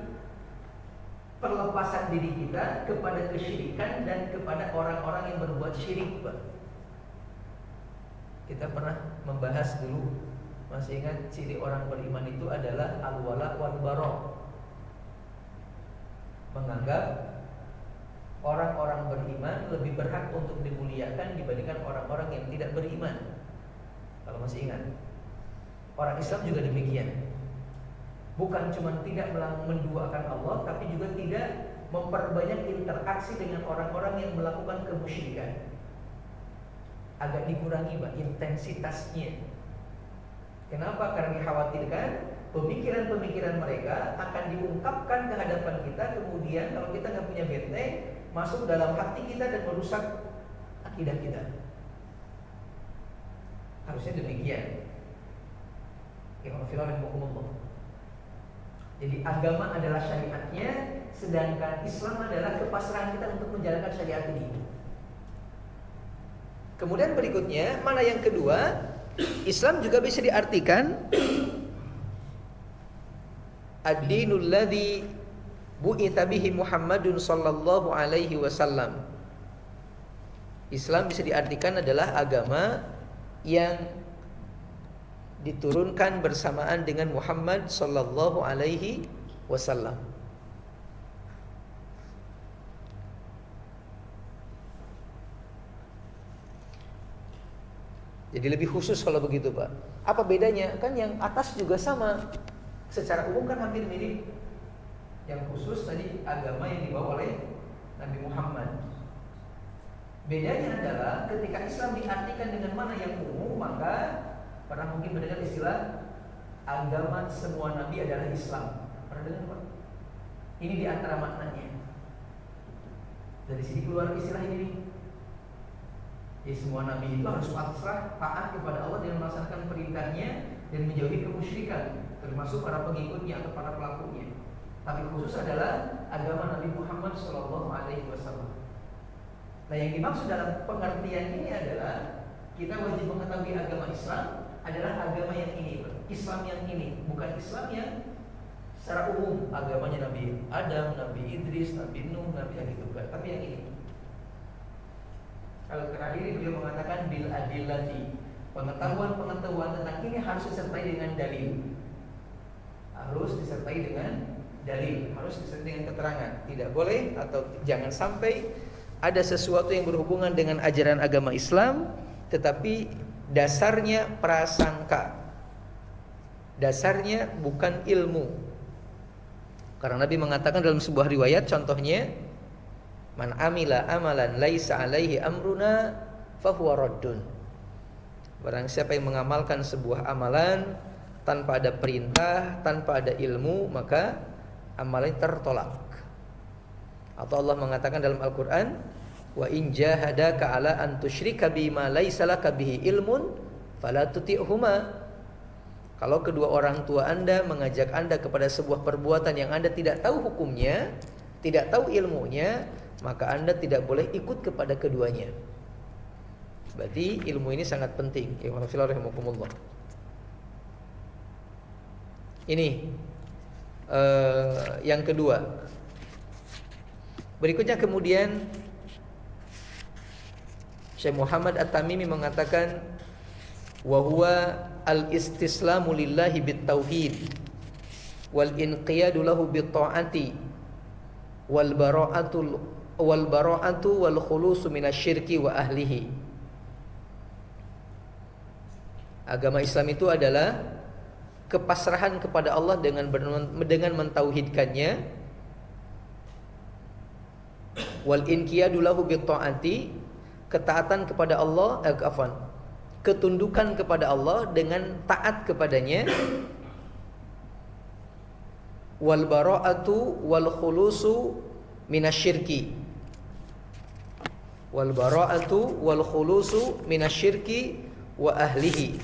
perlepasan diri kita kepada kesyirikan dan kepada orang-orang yang berbuat syirik, Pak. Kita pernah membahas dulu, masih ingat ciri orang beriman itu adalah al-wala wal bara. Menganggap orang-orang beriman lebih berhak untuk dimuliakan dibandingkan orang-orang yang tidak beriman. Kalau masih ingat, Orang Islam juga demikian. Bukan cuma tidak menduakan Allah, tapi juga tidak memperbanyak interaksi dengan orang-orang yang melakukan kemusyrikan. Agak dikurangi Pak intensitasnya. Kenapa? Karena dikhawatirkan pemikiran-pemikiran mereka akan diungkapkan ke hadapan kita. Kemudian kalau kita nggak punya benteng, masuk dalam hati kita dan merusak akidah kita. Harusnya demikian. Jadi agama adalah syariatnya, sedangkan Islam adalah kepasrahan kita untuk menjalankan syariat ini. Kemudian berikutnya, mana yang kedua? Islam juga bisa diartikan ad-dinul ladzi bu'itsa bihi Muhammadun sallallahu alaihi wasallam. Islam bisa diartikan adalah agama yang diturunkan bersamaan dengan Muhammad sallallahu alaihi wasallam. Jadi lebih khusus kalau begitu Pak. Apa bedanya? Kan yang atas juga sama. Secara umum kan hampir mirip. Yang khusus tadi agama yang dibawa oleh Nabi Muhammad. Bedanya adalah ketika Islam diartikan dengan mana yang umum, maka pernah mungkin mendengar istilah agama semua nabi adalah Islam. Pernah dengar Pak? Ini di antara maknanya. Dari sini keluar istilah ini. Jadi semua nabi itu harus pasrah, taat kepada Allah dan melaksanakan perintahnya dan menjauhi kemusyrikan, termasuk para pengikutnya atau para pelakunya. Tapi khusus adalah agama Nabi Muhammad SAW. Nah, yang dimaksud dalam pengertian ini adalah kita wajib mengetahui agama Islam adalah agama yang ini, Islam yang ini, bukan Islam yang secara umum agamanya Nabi Adam, Nabi Idris, Nabi Nuh, Nabi yang itu, tapi yang ini. Kalau terakhir beliau mengatakan bil adillati, pengetahuan tentang ini harus disertai dengan dalil. Harus disertai dengan dalil, harus disertai dengan keterangan. Tidak boleh atau jangan sampai ada sesuatu yang berhubungan dengan ajaran agama Islam tetapi dasarnya prasangka. Dasarnya bukan ilmu. Karena Nabi mengatakan dalam sebuah riwayat, contohnya man amila amalan laisa alaihi amruna fahuwa raddun. Barang siapa yang mengamalkan sebuah amalan tanpa ada perintah, tanpa ada ilmu, maka amalan tertolak. Atau Allah mengatakan dalam Al-Qur'an, wa in jahadaka ala an tusyrika bima laisa laka bihi ilmun fala tuti'huma. Kalau kedua orang tua Anda mengajak Anda kepada sebuah perbuatan yang Anda tidak tahu hukumnya, tidak tahu ilmunya, maka Anda tidak boleh ikut kepada keduanya. Berarti ilmu ini sangat penting. Ini yang kedua. Berikutnya kemudian Syekh Muhammad At-Tamimi mengatakan wa huwa al-istislamu lillahi bit-tauhid wal inqiyadu lahu bit-ta'ati wal bara'atu wal khulusu minasyirki wa ahlihi. Agama Islam itu adalah kepasrahan kepada Allah dengan mentauhidkannya, wal inqiyadu lahu bit-ta'ati, ketaatan kepada Allah, ketundukan kepada Allah dengan taat kepadanya, wal bara'atu wal khulusu minasyirki, wal bara'atu wal khulusu minasyirki wa ahlihi.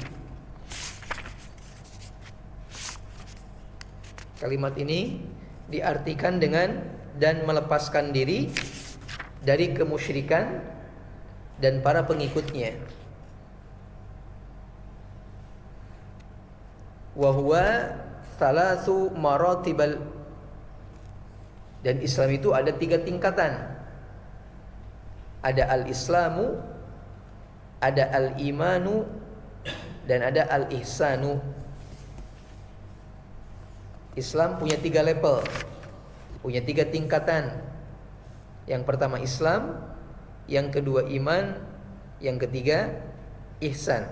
Kalimat ini diartikan dengan dan melepaskan diri dari kemusyrikan dan para pengikutnya. Wa huwa thalathu maratibal, dan Islam itu ada 3 tingkatan. Ada al-islamu, ada al-imanu, dan ada al-ihsanu. Islam punya 3 level, punya 3 tingkatan. Yang pertama Islam, yang kedua iman, yang ketiga ihsan.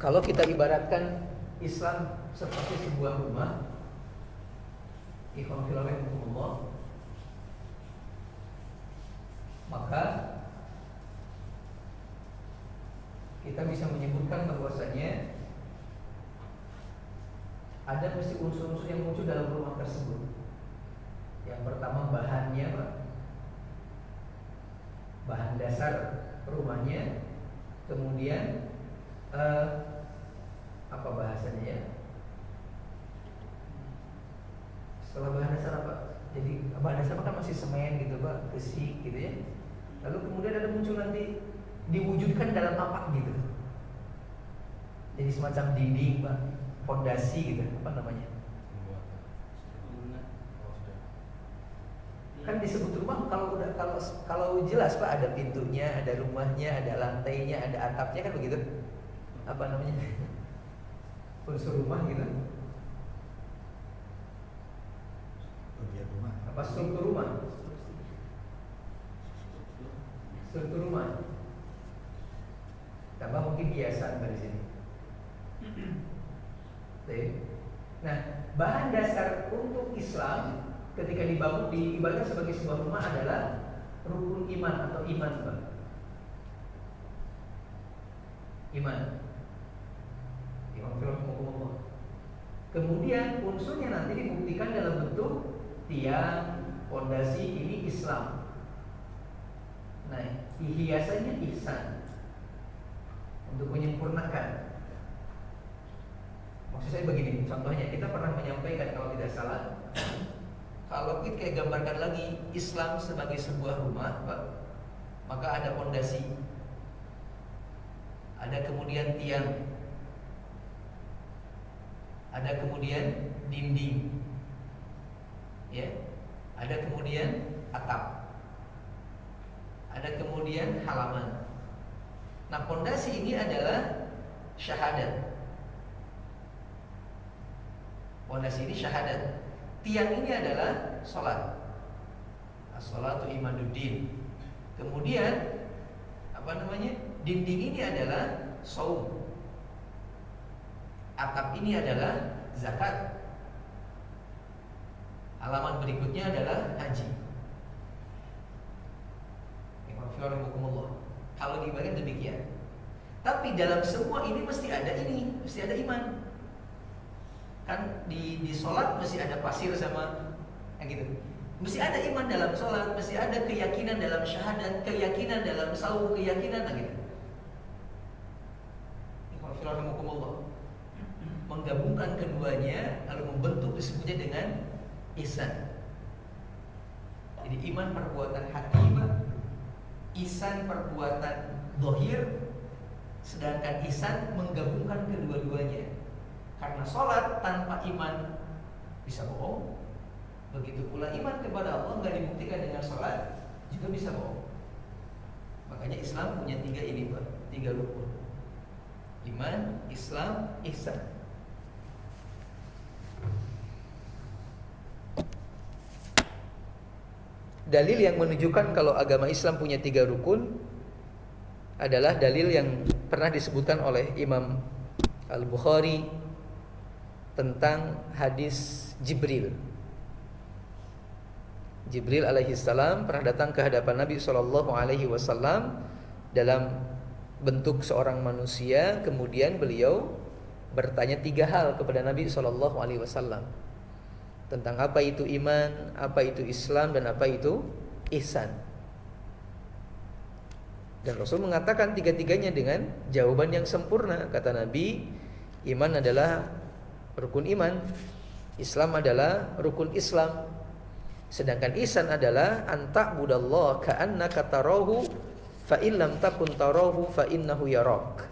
Kalau kita ibaratkan Islam seperti sebuah rumah, ikhwan fillah rahimakumullah, maka kita bisa menyebutkan bahwasanya ada mesti unsur-unsur yang muncul dalam rumah tersebut. Yang pertama bahannya, Pak. Bahan dasar rumahnya. Kemudian apa bahasanya ya? Setelah bahan dasar apa? Jadi bahan dasar kan masih semen gitu, Pak, besi gitu ya. Lalu kemudian ada muncul nanti diwujudkan dalam apa gitu. Jadi semacam dinding, Pak, fondasi gitu, apa namanya? Kan disebut rumah kalau jelas, Pak, ada pintunya, ada rumahnya, ada lantainya, ada atapnya, kan begitu. Apa namanya? Unsur rumah gitu. Bagian rumah. Apa struktur rumah? Struktur rumah. Tambah mungkin hiasan dari sini. Nah, bahan dasar untuk Islam ketika dibangun diibaratkan sebagai sebuah rumah adalah rukun iman atau iman, Pak. Iman. Kemudian unsurnya nanti dibuktikan dalam bentuk tiang, fondasi, ini Islam. Nah, hiasannya ihsan, untuk menyempurnakan. Maksud saya begini, contohnya kita pernah menyampaikan kalau tidak salah, kalau kita gambarkan lagi Islam sebagai sebuah rumah, Pak, maka ada fondasi, ada kemudian tiang, ada kemudian dinding, ya, ada kemudian atap, ada kemudian halaman. Nah, fondasi ini adalah syahadat. Fondasi ini syahadat. Tiang ini adalah sholat. As-sholatu imaduddin. Kemudian apa namanya? Dinding ini adalah shaum. Atap ini adalah zakat. Halaman berikutnya adalah haji. Kalau dibagikan demikian. Tapi dalam semua ini mesti ada iman. Kan di sholat mesti ada pasir sama gitu. Mesti ada iman dalam sholat, mesti ada keyakinan dalam syahadat, keyakinan dalam saum, keyakinan gitu. Menggabungkan keduanya lalu membentuk disebutnya dengan ihsan. Jadi iman perbuatan hati, Pak. Ihsan perbuatan zahir, sedangkan ihsan menggabungkan kedua-duanya. Karena sholat tanpa iman bisa bohong. Begitu pula iman kepada Allah nggak dibuktikan dengan sholat juga bisa bohong. Makanya Islam punya tiga ini, Pak, tiga rukun: iman, Islam, ihsan. Dalil yang menunjukkan kalau agama Islam punya tiga rukun adalah dalil yang pernah disebutkan oleh Imam Al-Bukhari tentang hadis Jibril. Jibril alaihi salam pernah datang ke hadapan Nabi SAW dalam bentuk seorang manusia. Kemudian beliau bertanya tiga hal kepada Nabi SAW tentang apa itu iman, apa itu Islam, dan apa itu ihsan. Dan Rasul mengatakan tiga-tiganya dengan jawaban yang sempurna. Kata Nabi, iman adalah rukun iman, Islam adalah rukun Islam, sedangkan ihsan adalah anta'budallaha ka'annaka tarahu fa illam takun tarahu fa innahu yarak.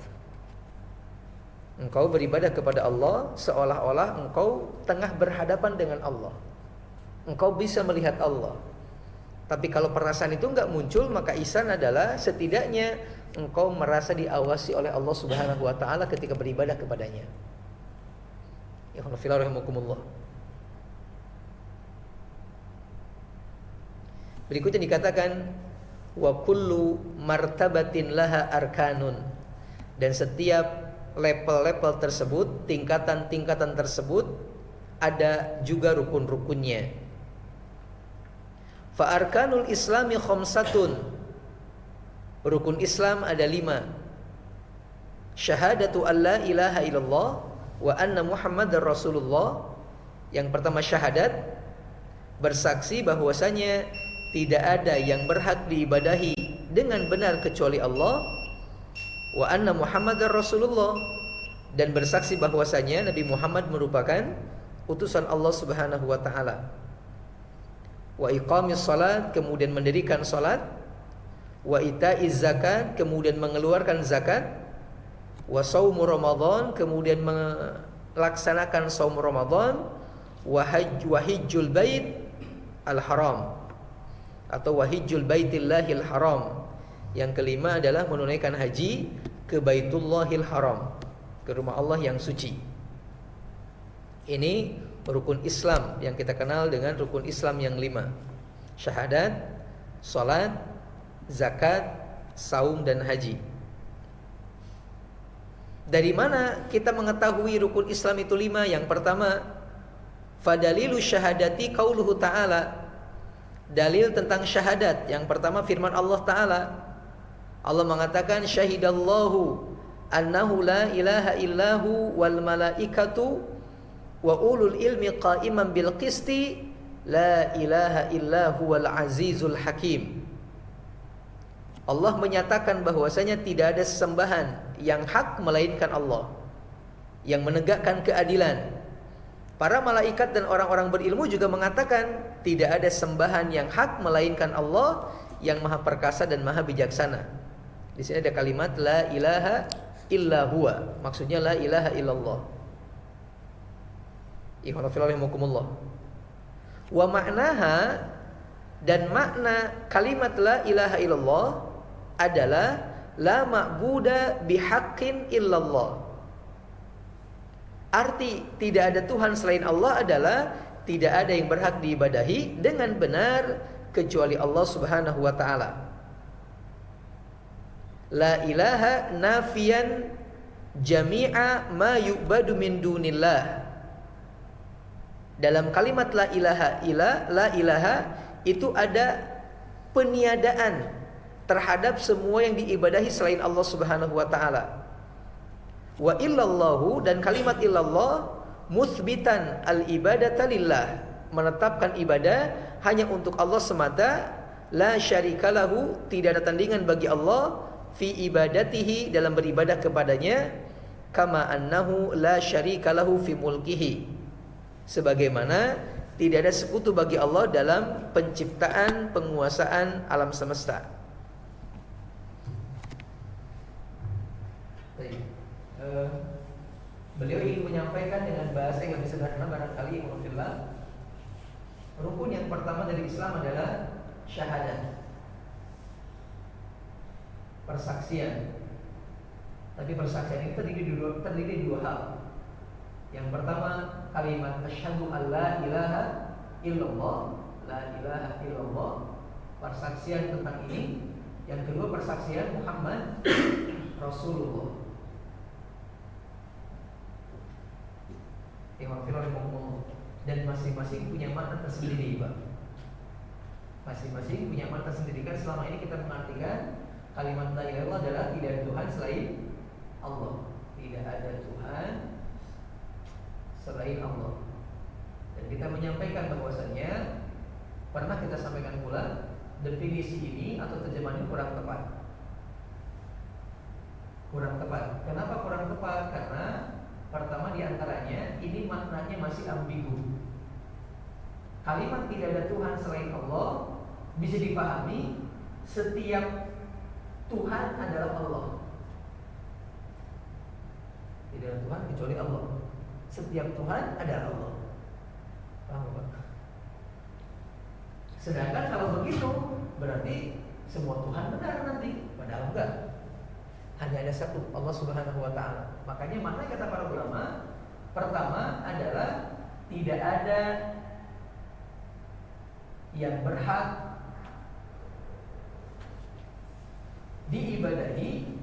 Engkau beribadah kepada Allah seolah-olah engkau tengah berhadapan dengan Allah. Engkau bisa melihat Allah. Tapi kalau perasaan itu enggak muncul, maka ihsan adalah setidaknya engkau merasa diawasi oleh Allah Subhanahu wa taala ketika beribadah kepadanya. Ya Allah, rahimakumullah. Berikutnya dikatakan wa kullu martabatin laha arkanun, dan setiap level-level tersebut, tingkatan-tingkatan tersebut, ada juga rukun-rukunnya. Fa arkanul islami khamsatun. Rukun Islam ada 5. Syahadatu an la ilaha illallah wa anna Muhammadar Rasulullah. Yang pertama syahadat, bersaksi bahwasanya tidak ada yang berhak diibadahi dengan benar kecuali Allah, wa anna Muhammadar Rasulullah, dan bersaksi bahwasanya Nabi Muhammad merupakan utusan Allah Subhanahu wa taala. Wa iqamis salat, kemudian mendirikan salat. Wa itaiz zakat, kemudian mengeluarkan zakat. Wa shaumu Ramadan, kemudian melaksanakan saum Ramadan. Wa hajjul bait al-haram, atau wahijjul baitillahil haram. Yang kelima adalah menunaikan haji ke Baitullahil Haram, ke rumah Allah yang suci. Ini rukun Islam yang kita kenal dengan rukun Islam yang 5. Syahadat, salat, zakat, saum, dan haji. Dari mana kita mengetahui rukun Islam itu 5? Yang pertama, fadalilu syahadati qauluhu ta'ala. Dalil tentang syahadat yang pertama firman Allah Ta'ala. Allah mengatakan syahidallahu annahu la ilaha illahu wal malaikatu wa ulul ilmi qa'iman bil qisti la ilaha illahu wal azizul hakim. Allah menyatakan bahwasanya tidak ada sesembahan yang hak melainkan Allah, yang menegakkan keadilan. Para malaikat dan orang-orang berilmu juga mengatakan tidak ada sembahan yang hak melainkan Allah yang Maha Perkasa dan Maha Bijaksana. Di sini ada kalimat la ilaha illa huwa, maksudnya la ilaha illallah. Ikhwanafillah. Wa ma'naha, dan makna kalimat la ilaha illallah adalah la ma'buda bihaqqin illallah. Arti tidak ada Tuhan selain Allah adalah tidak ada yang berhak diibadahi dengan benar kecuali Allah Subhanahu wa taala. La ilaha nafiyan jami'a ma yu'badu min dunillah. Dalam kalimat la ilaha itu ada peniadaan terhadap semua yang diibadahi selain Allah Subhanahu wa taala. Wa illallahu, dan kalimat illallah muthbitan al-ibadata lillah, menetapkan ibadah hanya untuk Allah semata. La syarikalahu, tidak ada tandingan bagi Allah fi ibadatihi, dalam beribadah kepadanya. Kama annahu la syarikalahu fi mulkihi, sebagaimana tidak ada sekutu bagi Allah dalam penciptaan, penguasaan alam semesta. Beliau ingin menyampaikan dengan bahasa yang lebih sederhana barangkali. Rukun yang pertama dari Islam adalah syahadat, persaksian. Tapi persaksian itu terdiri dua hal. Yang pertama kalimat asyhadu an la ilaha illallah, la ilaha illallah, persaksian tentang ini. Yang kedua persaksian Muhammad Rasulullah. Dan masing-masing punya makna tersendiri, Pak. Masing-masing punya makna tersendiri. Kan selama ini kita mengartikan kalimat la ilaha illallah adalah tidak ada Tuhan selain Allah. Tidak ada Tuhan selain Allah. Dan kita menyampaikan bahwasanya pernah kita sampaikan pula definisi ini atau terjemahan ini kurang tepat. Kurang tepat. Kenapa kurang tepat? Karena pertama diantaranya ini maknanya masih ambigu. Kalimat tidak ada Tuhan selain Allah bisa dipahami setiap Tuhan adalah Allah. Tidak ada Tuhan kecuali Allah. Setiap Tuhan adalah Allah. Paham Pak? Sedangkan kalau begitu berarti semua Tuhan benar nanti. Padahal enggak. Hanya ada satu, Allah Subhanahu wa taala. Makanya makna kata para ulama, pertama adalah tidak ada yang berhak diibadahi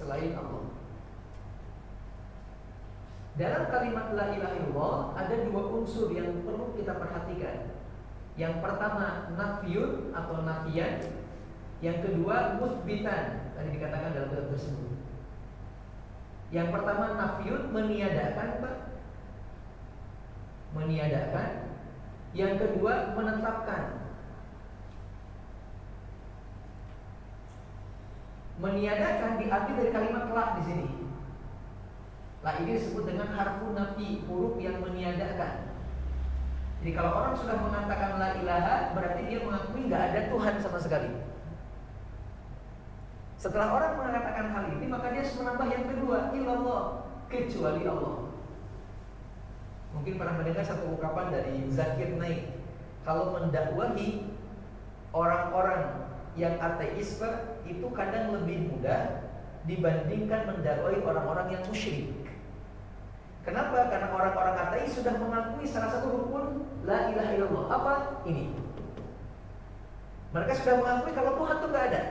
selain Allah. Dalam kalimat la ilaha illallah ada dua unsur yang perlu kita perhatikan. Yang pertama nafyun atau nafian, yang kedua mutsbitan, tadi dikatakan dalam kitab tersebut. Yang pertama nafyun, meniadakan, Pak. Meniadakan. Yang kedua menetapkan. Meniadakan diambil dari kalimat la di sini. La ini disebut dengan harfun nafi, huruf yang meniadakan. Jadi kalau orang sudah mengatakan la ilaha, berarti dia mengakui nggak ada Tuhan sama sekali. Setelah orang mengatakan hal ini, maka dia harus menambah yang kedua, illallah, kecuali Allah. Mungkin pernah mendengar satu ungkapan dari Zakir Naik, kalau mendakwahi orang-orang yang ateis, Pak, itu kadang lebih mudah dibandingkan mendakwahi orang-orang yang musyrik. Kenapa? Karena orang-orang ateis sudah mengakui salah satu rukun la ilaha illallah. Apa? Ini. Mereka sudah mengakui kalau Tuhan itu nggak ada.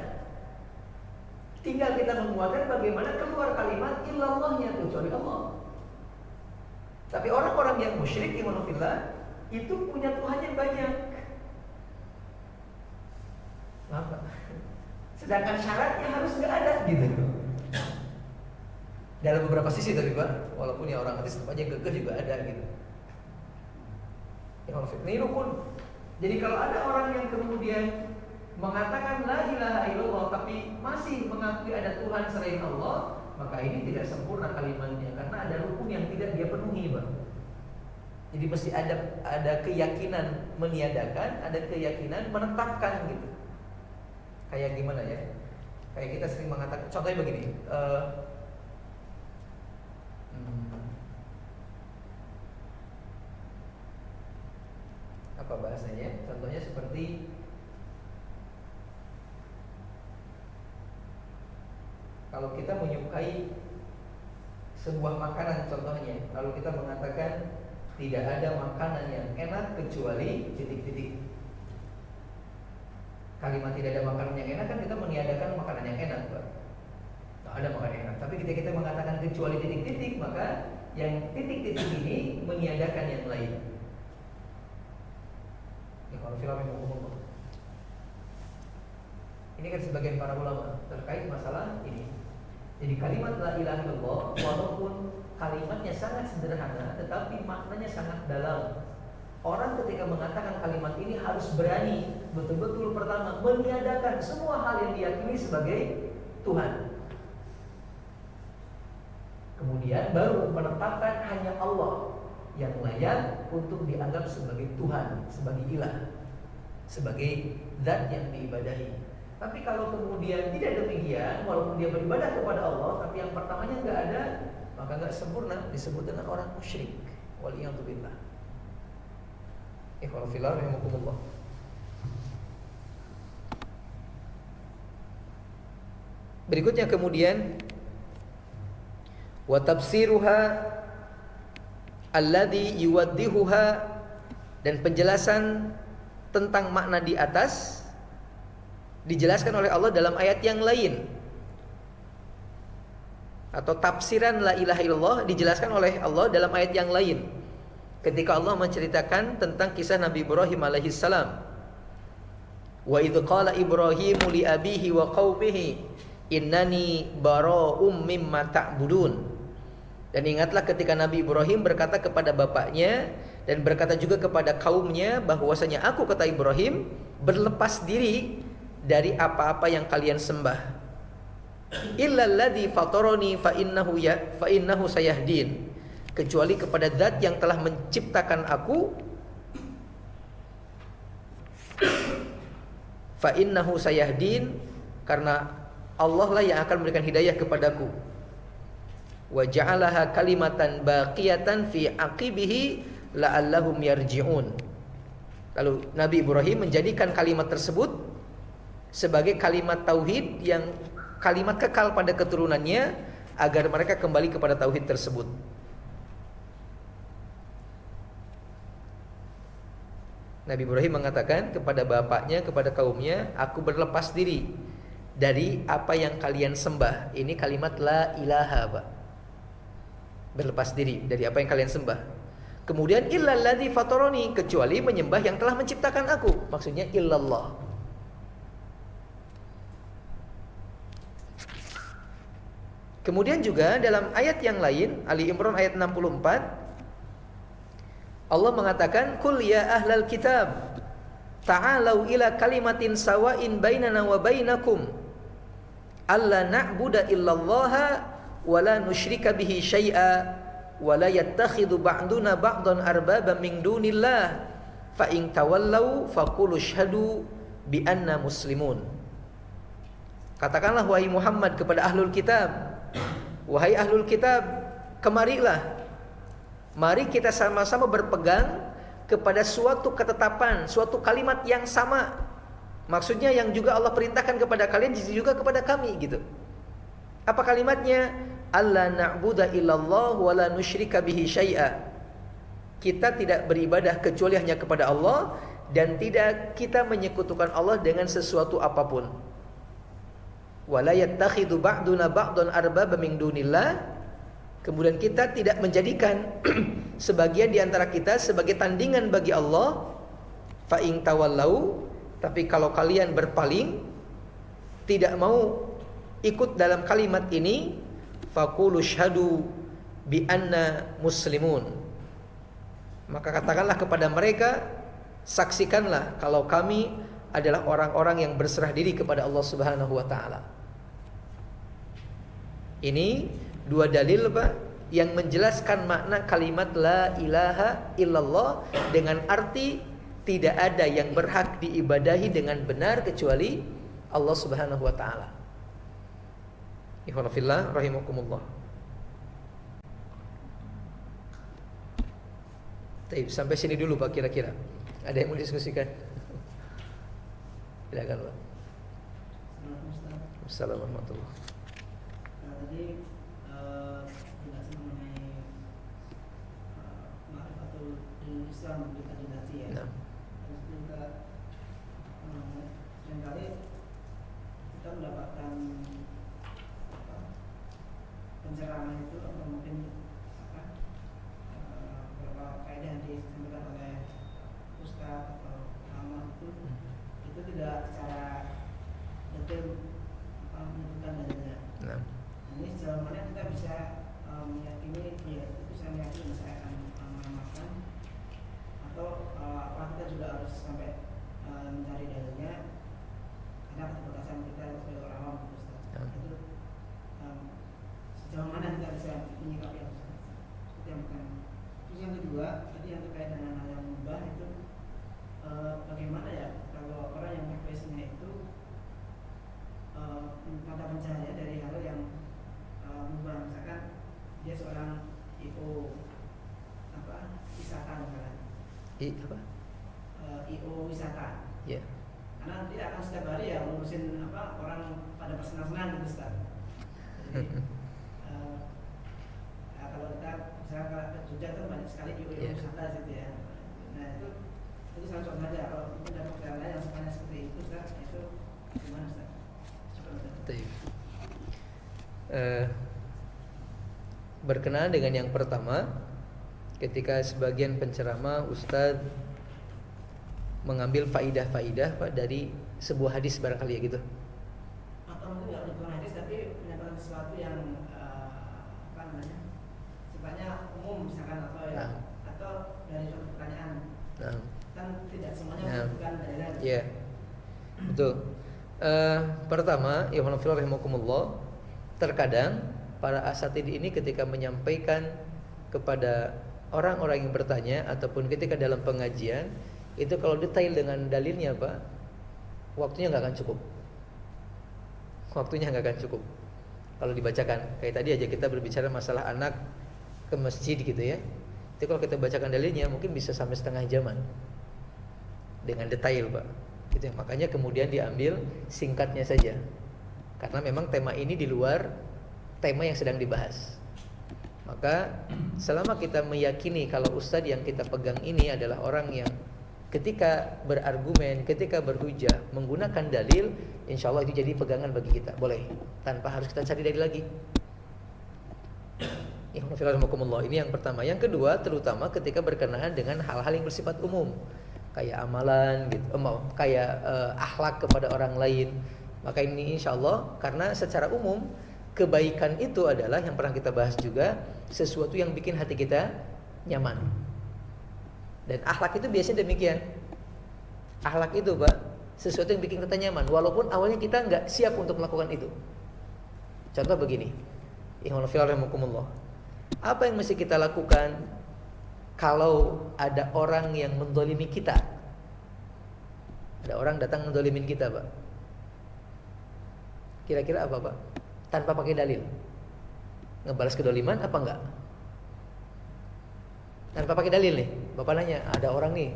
Tinggal kita menguatkan bagaimana keluar kalimat illallahnya, kecuali Allah. Tapi orang-orang yang musyrik, imanullah, itu punya Tuhan yang banyak. Apa? Sedangkan syaratnya harus nggak ada gitu. Dalam beberapa sisi tapi Pak, walaupun ya orang ateis tetap aja gagah juga ada gitu. Ini rukun. Jadi kalau ada orang yang kemudian mengatakan la ilaha illallah tapi masih mengakui ada Tuhan selain Allah, maka ini tidak sempurna kalimatnya karena ada rukun yang tidak dia penuhi, Pak. Jadi mesti ada keyakinan meniadakan, ada keyakinan menetapkan gitu. Kayak gimana ya? Kayak kita sering mengatakan, contohnya begini. Apa bahasanya? Contohnya seperti kalau kita menyukai sebuah makanan contohnya, lalu kita mengatakan tidak ada makanan yang enak kecuali titik-titik. Kalimat tidak ada makanan yang enak kan kita meniadakan makanan yang enak, Pak. Tidak ada makanan enak. Tapi ketika kita mengatakan kecuali titik-titik, maka yang titik-titik ini meniadakan yang lain. Kalau film yang umum, ini kan sebagian para ulama terkait masalah ini. Jadi kalimat la ilaha illallah walaupun kalimatnya sangat sederhana, tetapi maknanya sangat dalam. Orang ketika mengatakan kalimat ini harus berani betul-betul pertama meniadakan semua hal yang diyakini sebagai Tuhan. Kemudian baru menetapkan hanya Allah yang layak untuk dianggap sebagai Tuhan, sebagai ilah, sebagai zat yang diibadahi. Tapi kalau kemudian tidak demikian, walaupun dia beribadah kepada Allah, tapi yang pertamanya nggak ada, maka nggak sempurna, disebut dengan orang musyrik. Waliyadzubillah. Ikhwan fillah rahimakumullah. Berikutnya kemudian wa tafsiruha alladhi yuwaddihuha, dan penjelasan tentang makna di atas dijelaskan oleh Allah dalam ayat yang lain, atau tafsiran la ilaha illallah dijelaskan oleh Allah dalam ayat yang lain ketika Allah menceritakan tentang kisah Nabi Ibrahim alaihissalam. Wa idz qala Ibrahimu li abihi wa qaumihi innani bara'um mimma ta'budun. Dan ingatlah ketika Nabi Ibrahim berkata kepada bapaknya dan berkata juga kepada kaumnya bahwasanya aku, kata Ibrahim, berlepas diri dari apa-apa yang kalian sembah. Illalladzi fatarani fa innahu sayahdin, kecuali kepada zat yang telah menciptakan aku, fa innahu sayahdin, karena Allah lah yang akan memberikan hidayah kepadaku. Wa ja'alaha kalimatan baqiyatan fi aqibihi la'allahum yarji'un. Lalu Nabi Ibrahim menjadikan kalimat tersebut sebagai kalimat tauhid, yang kalimat kekal pada keturunannya agar mereka kembali kepada tauhid tersebut. Nabi Ibrahim mengatakan kepada bapaknya, kepada kaumnya, aku berlepas diri dari apa yang kalian sembah. Ini kalimat la ilaha, Pak. Berlepas diri dari apa yang kalian sembah. Kemudian illalladzi fatarani, kecuali menyembah yang telah menciptakan aku. Maksudnya illallah. Kemudian juga dalam ayat yang lain, Ali Imran ayat 64, Allah mengatakan, "Qul ya ahlal kitab, ta'alau ila kalimatin sawa'in bainana wa bainakum alla na'budu illallaha wa la nusyrika bihi syai'a wa la yattakhidhu ba'duna ba'dan arbaba min dunillah fa in tawallau faqulu syhadu bi anna muslimun." Katakanlah wahai Muhammad kepada ahlul kitab, wahai ahlul kitab, kemarilah, mari kita sama-sama berpegang kepada suatu ketetapan, suatu kalimat yang sama. Maksudnya yang juga Allah perintahkan kepada kalian juga kepada kami gitu. Apa kalimatnya? Alla na'budu illallah wa la nusyrika bihi syai'a. Kita tidak beribadah kecuali hanya kepada Allah dan tidak kita menyekutukan Allah dengan sesuatu apapun. Wa la yattakhidhu ba'duna ba'dan arbaba min dunillah. Kemudian kita tidak menjadikan sebagian di antara kita sebagai tandingan bagi Allah. Fa in tawallau, tapi kalau kalian berpaling, tidak mau ikut dalam kalimat ini, faqulu syhadu bi anna muslimun. Maka katakanlah kepada mereka, saksikanlah kalau kami adalah orang-orang yang berserah diri kepada Allah Subhanahu wa taala. Ini dua dalil, Pak, yang menjelaskan makna kalimat la ilaha illallah dengan arti tidak ada yang berhak diibadahi dengan benar kecuali Allah Subhanahu wa taala. Ikhwan fillah rahimakumullah. Baik, sampai sini dulu Pak kira-kira. Ada yang mau diskusikan? Silakan, Pak. Assalamualaikum warahmatullahi wabarakatuh. Tadi penjelasan mengenai ma'rifatul Islam kita dinasti ya. Nah. Terus kita seringkali kita mendapatkan pencerahan itu atau mungkin beberapa kaidah yang disampaikan oleh ustaz atau ulama itu tidak secara detail menyebutkan dalilnya. Nah. Ini sejauh mana kita bisa meyakini ya itu saya meyakini saya akan mengamalkan atau apa kita juga harus sampai mencari dalilnya karena keterbatasan kita sebagai orang awam itu sejauh mana kita bisa menyikapi hal seperti yang pertama. Terus yang kedua tadi yang terkait dengan hal yang mubah itu bagaimana ya kalau orang yang profesinya itu mata pencaharian dari hal yang mubah, misalkan dia seorang IO wisata misalkan. IO wisata. Ya. Yeah. Karena dia akan setiap hari ya ngurusin orang pada bersenang-senang gitu Ustaz. Jadi kalau kita misalkan ke Jogja itu banyak sekali IO wisata gitu ya. Nah itu sangat contoh saja kalau mungkin ada pekerjaan lain yang sebenarnya seperti itu Ustaz, itu gimana Ustaz? Berkenaan dengan yang pertama, ketika sebagian penceramah ustadz mengambil faidah-faidah Pak dari sebuah hadis barangkali ya gitu. Atau mungkin nggak bukan hadis tapi menyampaikan sesuatu yang sifatnya umum misalkan atau ya atau dari suatu pertanyaan. Kan tidak semuanya bukan dalil. Iya. Betul. Pertama, ya rahimakumullah, terkadang para asatid ini ketika menyampaikan kepada orang-orang yang bertanya ataupun ketika dalam pengajian itu kalau detail dengan dalilnya Pak, waktunya nggak akan cukup. Waktunya nggak akan cukup. Kalau dibacakan kayak tadi aja kita berbicara masalah anak ke masjid gitu ya. Itu kalau kita bacakan dalilnya mungkin bisa sampai setengah jaman dengan detail Pak. Itu yang makanya kemudian diambil singkatnya saja. Karena memang tema ini di luar tema yang sedang dibahas. Maka selama kita meyakini kalau ustadz yang kita pegang ini adalah orang yang ketika berargumen, ketika berhujah menggunakan dalil, insya Allah itu jadi pegangan bagi kita, boleh, tanpa harus kita cari dalil lagi. Ini yang pertama. Yang kedua, terutama ketika berkenaan dengan hal-hal yang bersifat umum, kayak amalan gitu, kayak akhlak kepada orang lain. Maka ini insya Allah, karena secara umum kebaikan itu adalah yang pernah kita bahas juga, sesuatu yang bikin hati kita nyaman. Dan akhlak itu biasanya demikian. Akhlak itu Pak, sesuatu yang bikin kita nyaman, walaupun awalnya kita nggak siap untuk melakukan itu. Contoh begini, apa yang mesti kita lakukan kalau ada orang yang mendolimi kita? Ada orang datang mendolimin kita Pak, kira-kira apa Pak? Tanpa pakai dalil, ngebalas kedoliman apa enggak? Tanpa pakai dalil nih, Bapak nanya, ada orang nih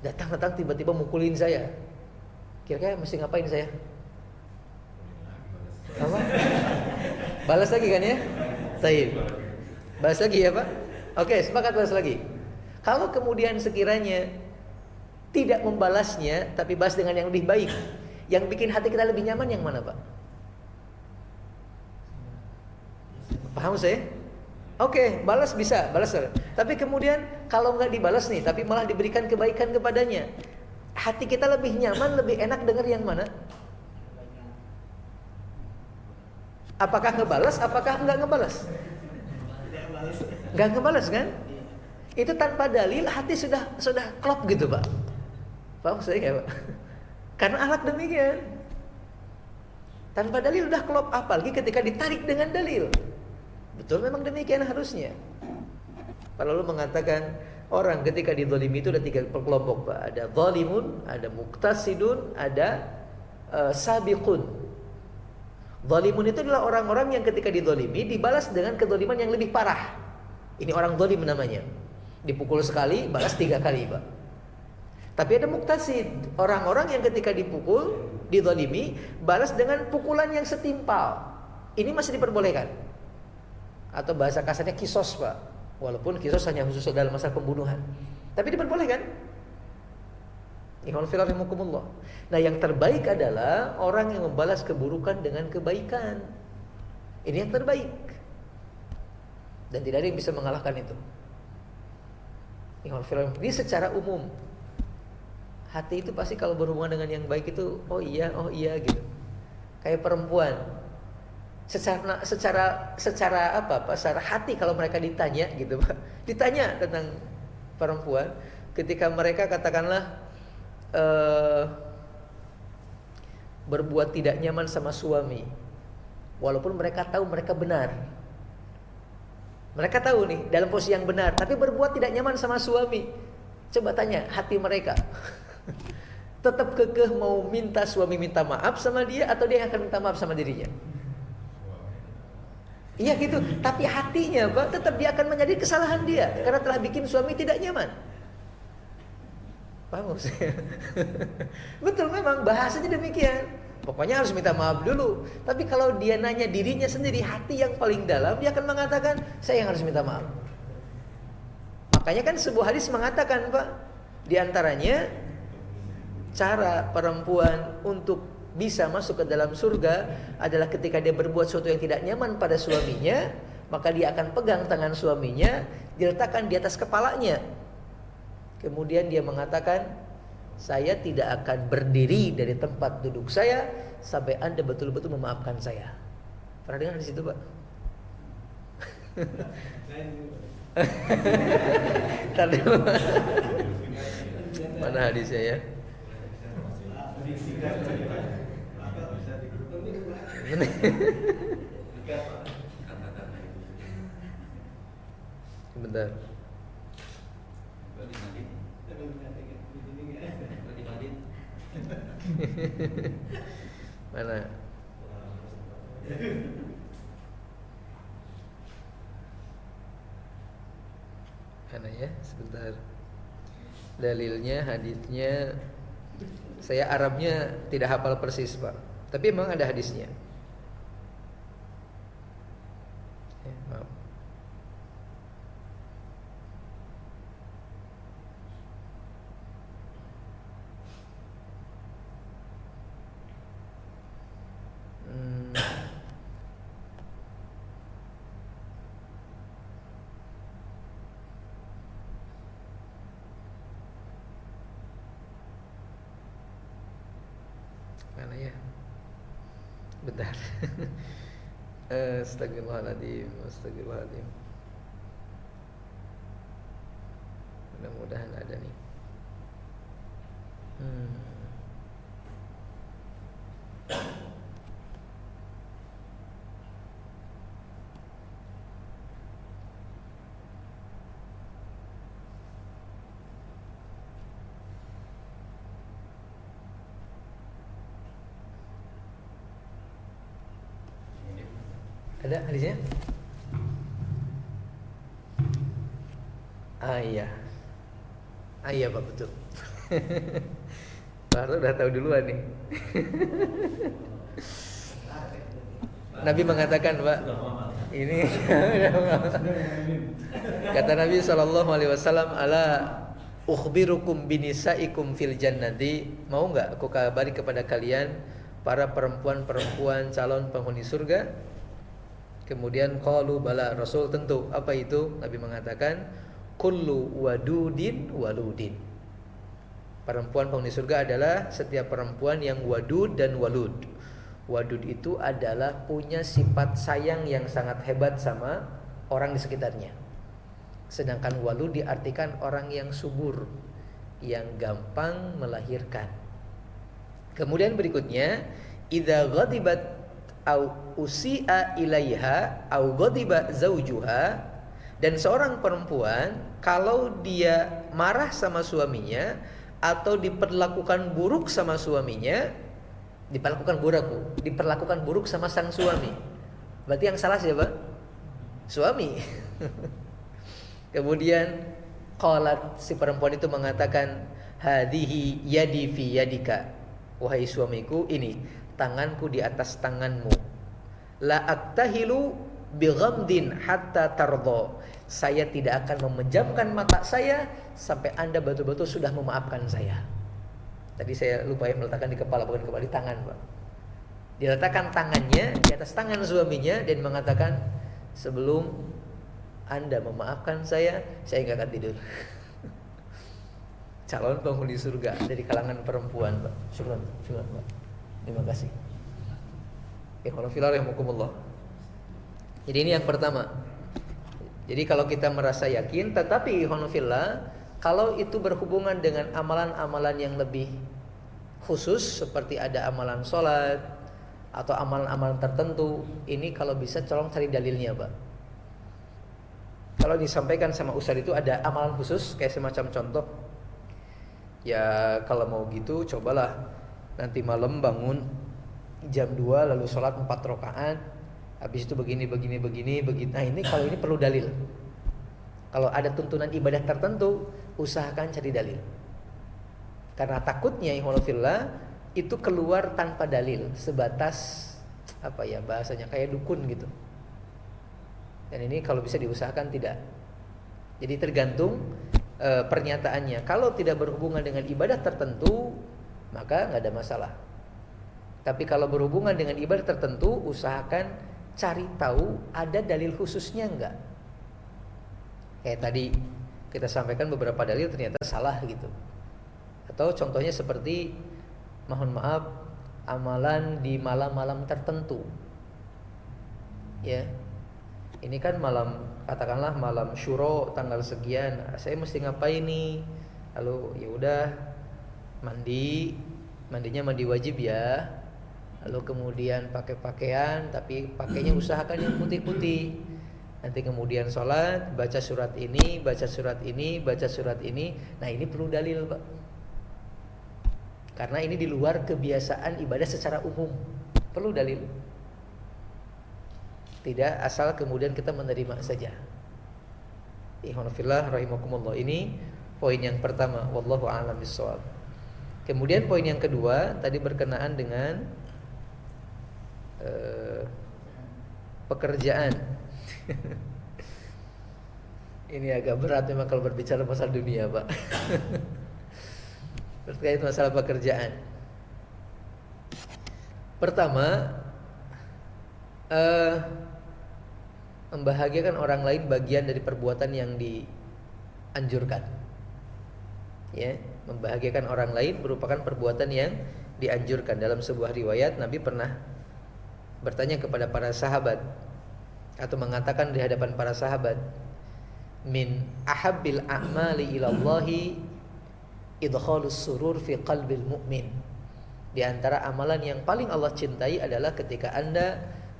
datang tiba-tiba mukulin saya, kira-kira mesti ngapain saya? Apa? Balas lagi kan ya? Taib. Balas lagi ya Pak? Oke, sepakat balas lagi. Kalau kemudian sekiranya tidak membalasnya, tapi balas dengan yang lebih baik, yang bikin hati kita lebih nyaman yang mana Pak? Paham saya? Oke, balas bisa, balas. Tapi kemudian kalau nggak dibalas nih, tapi malah diberikan kebaikan kepadanya, hati kita lebih nyaman, lebih enak dengar yang mana? Apakah ngebalas? Apakah nggak ngebalas? Nggak ngebalas kan? Itu tanpa dalil, hati sudah klop gitu Pak. Paham saya nggak Pak? Karena akhlak demikian. Tanpa dalil udah klop, apalagi ketika ditarik dengan dalil. Betul, memang demikian harusnya. Para ulama mengatakan orang ketika dizalimi itu ada 3 kelompok Pak. Ada zalimun, ada muqtasidun, ada sabiqun. Zalimun itu adalah orang-orang yang ketika dizalimi dibalas dengan kezaliman yang lebih parah. Ini orang zalim namanya. Dipukul sekali, balas 3 kali Pak. Tapi ada muqtasid, orang-orang yang ketika dipukul, dizalimi, balas dengan pukulan yang setimpal. Ini masih diperbolehkan. Atau bahasa kasarnya kisos Pak, walaupun kisos hanya khusus dalam masalah pembunuhan, tapi diperbolehkan. Nah, yang terbaik adalah orang yang membalas keburukan dengan kebaikan. Ini yang terbaik, dan tidak ada yang bisa mengalahkan itu. Ini secara umum. Hati itu pasti kalau berhubungan dengan yang baik itu oh iya gitu. Kayak perempuan. Secara apa Pak? Secara hati kalau mereka ditanya gitu Pak. Ditanya tentang perempuan, ketika mereka katakanlah berbuat tidak nyaman sama suami, walaupun mereka tahu mereka benar. Mereka tahu nih dalam posisi yang benar, tapi berbuat tidak nyaman sama suami. Coba tanya hati mereka. Tetap kekeh mau minta suami minta maaf sama dia, atau dia yang akan minta maaf sama dirinya? Iya gitu, tapi hatinya Pak tetap dia akan menyadari kesalahan dia karena telah bikin suami tidak nyaman. Paham saya? Betul, memang bahasanya demikian. Pokoknya harus minta maaf dulu. Tapi kalau dia nanya dirinya sendiri, hati yang paling dalam, dia akan mengatakan saya yang harus minta maaf. Makanya kan sebuah hadis mengatakan Pak, di antaranya cara perempuan untuk bisa masuk ke dalam surga adalah ketika dia berbuat sesuatu yang tidak nyaman pada suaminya, maka dia akan pegang tangan suaminya, diletakkan di atas kepalanya. Kemudian dia mengatakan, saya tidak akan berdiri dari tempat duduk saya sampai Anda betul-betul memaafkan saya. Pernah dengar di situ Pak? Mana hadisnya ya? Sebentar. Mana? Mana ya? Sebentar. Dalilnya, hadisnya, saya Arabnya tidak hafal persis Pak, tapi memang ada hadisnya. Maaf. Mana ya? Bentar. Astagfirullahaladzim, astagfirullahaladzim. Mudah-mudahan ada nih. Ada hadisnya? Iya. Iya Pak, betul. Baru udah tahu duluan nih. Nabi mengatakan, Pak, ini kata Nabi SAW, ala ukhbirukum binisaikum fil jannati, mau nggak aku kabari kepada kalian para perempuan-perempuan calon penghuni surga? Kemudian qalu bala, Rasul tentu. Apa itu? Nabi mengatakan kullu wadudin waludin. Perempuan penghuni surga adalah setiap perempuan yang wadud dan walud. Wadud itu adalah punya sifat sayang yang sangat hebat sama orang di sekitarnya. Sedangkan walud diartikan orang yang subur, yang gampang melahirkan. Kemudian berikutnya, idza ghadibat au usi'a ilaiha au ghadiba zaujuha, dan seorang perempuan kalau dia marah sama suaminya atau diperlakukan buruk sama suaminya, diperlakukan buruk sama sang suami, berarti yang salah siapa? Suami. Kemudian qalat, si perempuan itu mengatakan, hadhihi yadi fi yadika, wahai suamiku, ini tanganku di atas tanganmu. La aktahilu bighamdin hatta tardha, saya tidak akan memejamkan mata saya sampai Anda betul-betul sudah memaafkan saya. Tadi saya lupa ya meletakkan di kepala, bukan kepala, di tangan, Pak. Diletakkan tangannya di atas tangan suaminya dan mengatakan, sebelum Anda memaafkan saya nggak akan tidur. Calon penghuni surga dari kalangan perempuan, Pak. Syukran, Pak. Terima kasih. Ikhwanullah. Jadi ini yang pertama. Jadi kalau kita merasa yakin, tetapi ikhwanullah, kalau itu berhubungan dengan amalan-amalan yang lebih khusus, seperti ada amalan sholat atau amalan-amalan tertentu, ini kalau bisa tolong cari dalilnya, Pak. Kalau disampaikan sama ustadz itu ada amalan khusus, kayak semacam contoh, ya kalau mau gitu cobalah nanti malam bangun jam 2 lalu sholat 4 rakaat, habis itu begini. Nah ini kalau ini perlu dalil. Kalau ada tuntunan ibadah tertentu, usahakan cari dalil. Karena takutnya ikhwanullah itu keluar tanpa dalil, sebatas apa ya bahasanya, kayak dukun gitu. Dan ini kalau bisa diusahakan tidak. Jadi tergantung pernyataannya. Kalau tidak berhubungan dengan ibadah tertentu, maka nggak ada masalah. Tapi kalau berhubungan dengan ibadah tertentu, usahakan cari tahu ada dalil khususnya enggak. Kayak tadi kita sampaikan beberapa dalil ternyata salah gitu. Atau contohnya seperti, mohon maaf, amalan di malam-malam tertentu. Ya. Ini kan malam, katakanlah malam syuro tanggal sekian, saya mesti ngapain nih? Lalu ya udah mandinya mandi wajib ya. Lalu kemudian pakai pakaian, tapi pakainya usahakan yang putih-putih. Nanti kemudian sholat, baca surat ini, baca surat ini, baca surat ini. Nah ini perlu dalil, Pak. Karena ini di luar kebiasaan ibadah secara umum, perlu dalil. Tidak asal kemudian kita menerima saja. Ikhwanullah rahimakumullah. Ini poin yang pertama, wallahu a'lam bishawab. Kemudian poin yang kedua tadi berkenaan dengan pekerjaan. Ini agak berat memang kalau berbicara masalah dunia, Pak. Terkait masalah pekerjaan. Pertama, membahagiakan orang lain bagian dari perbuatan yang dianjurkan. Ya, membahagiakan orang lain merupakan perbuatan yang dianjurkan. Dalam sebuah riwayat Nabi pernah bertanya kepada para sahabat atau mengatakan di hadapan para sahabat, min ahabbil a'mali ilallahi idkhalus surur fi qalbil mu'min. Di antara amalan yang paling Allah cintai adalah ketika Anda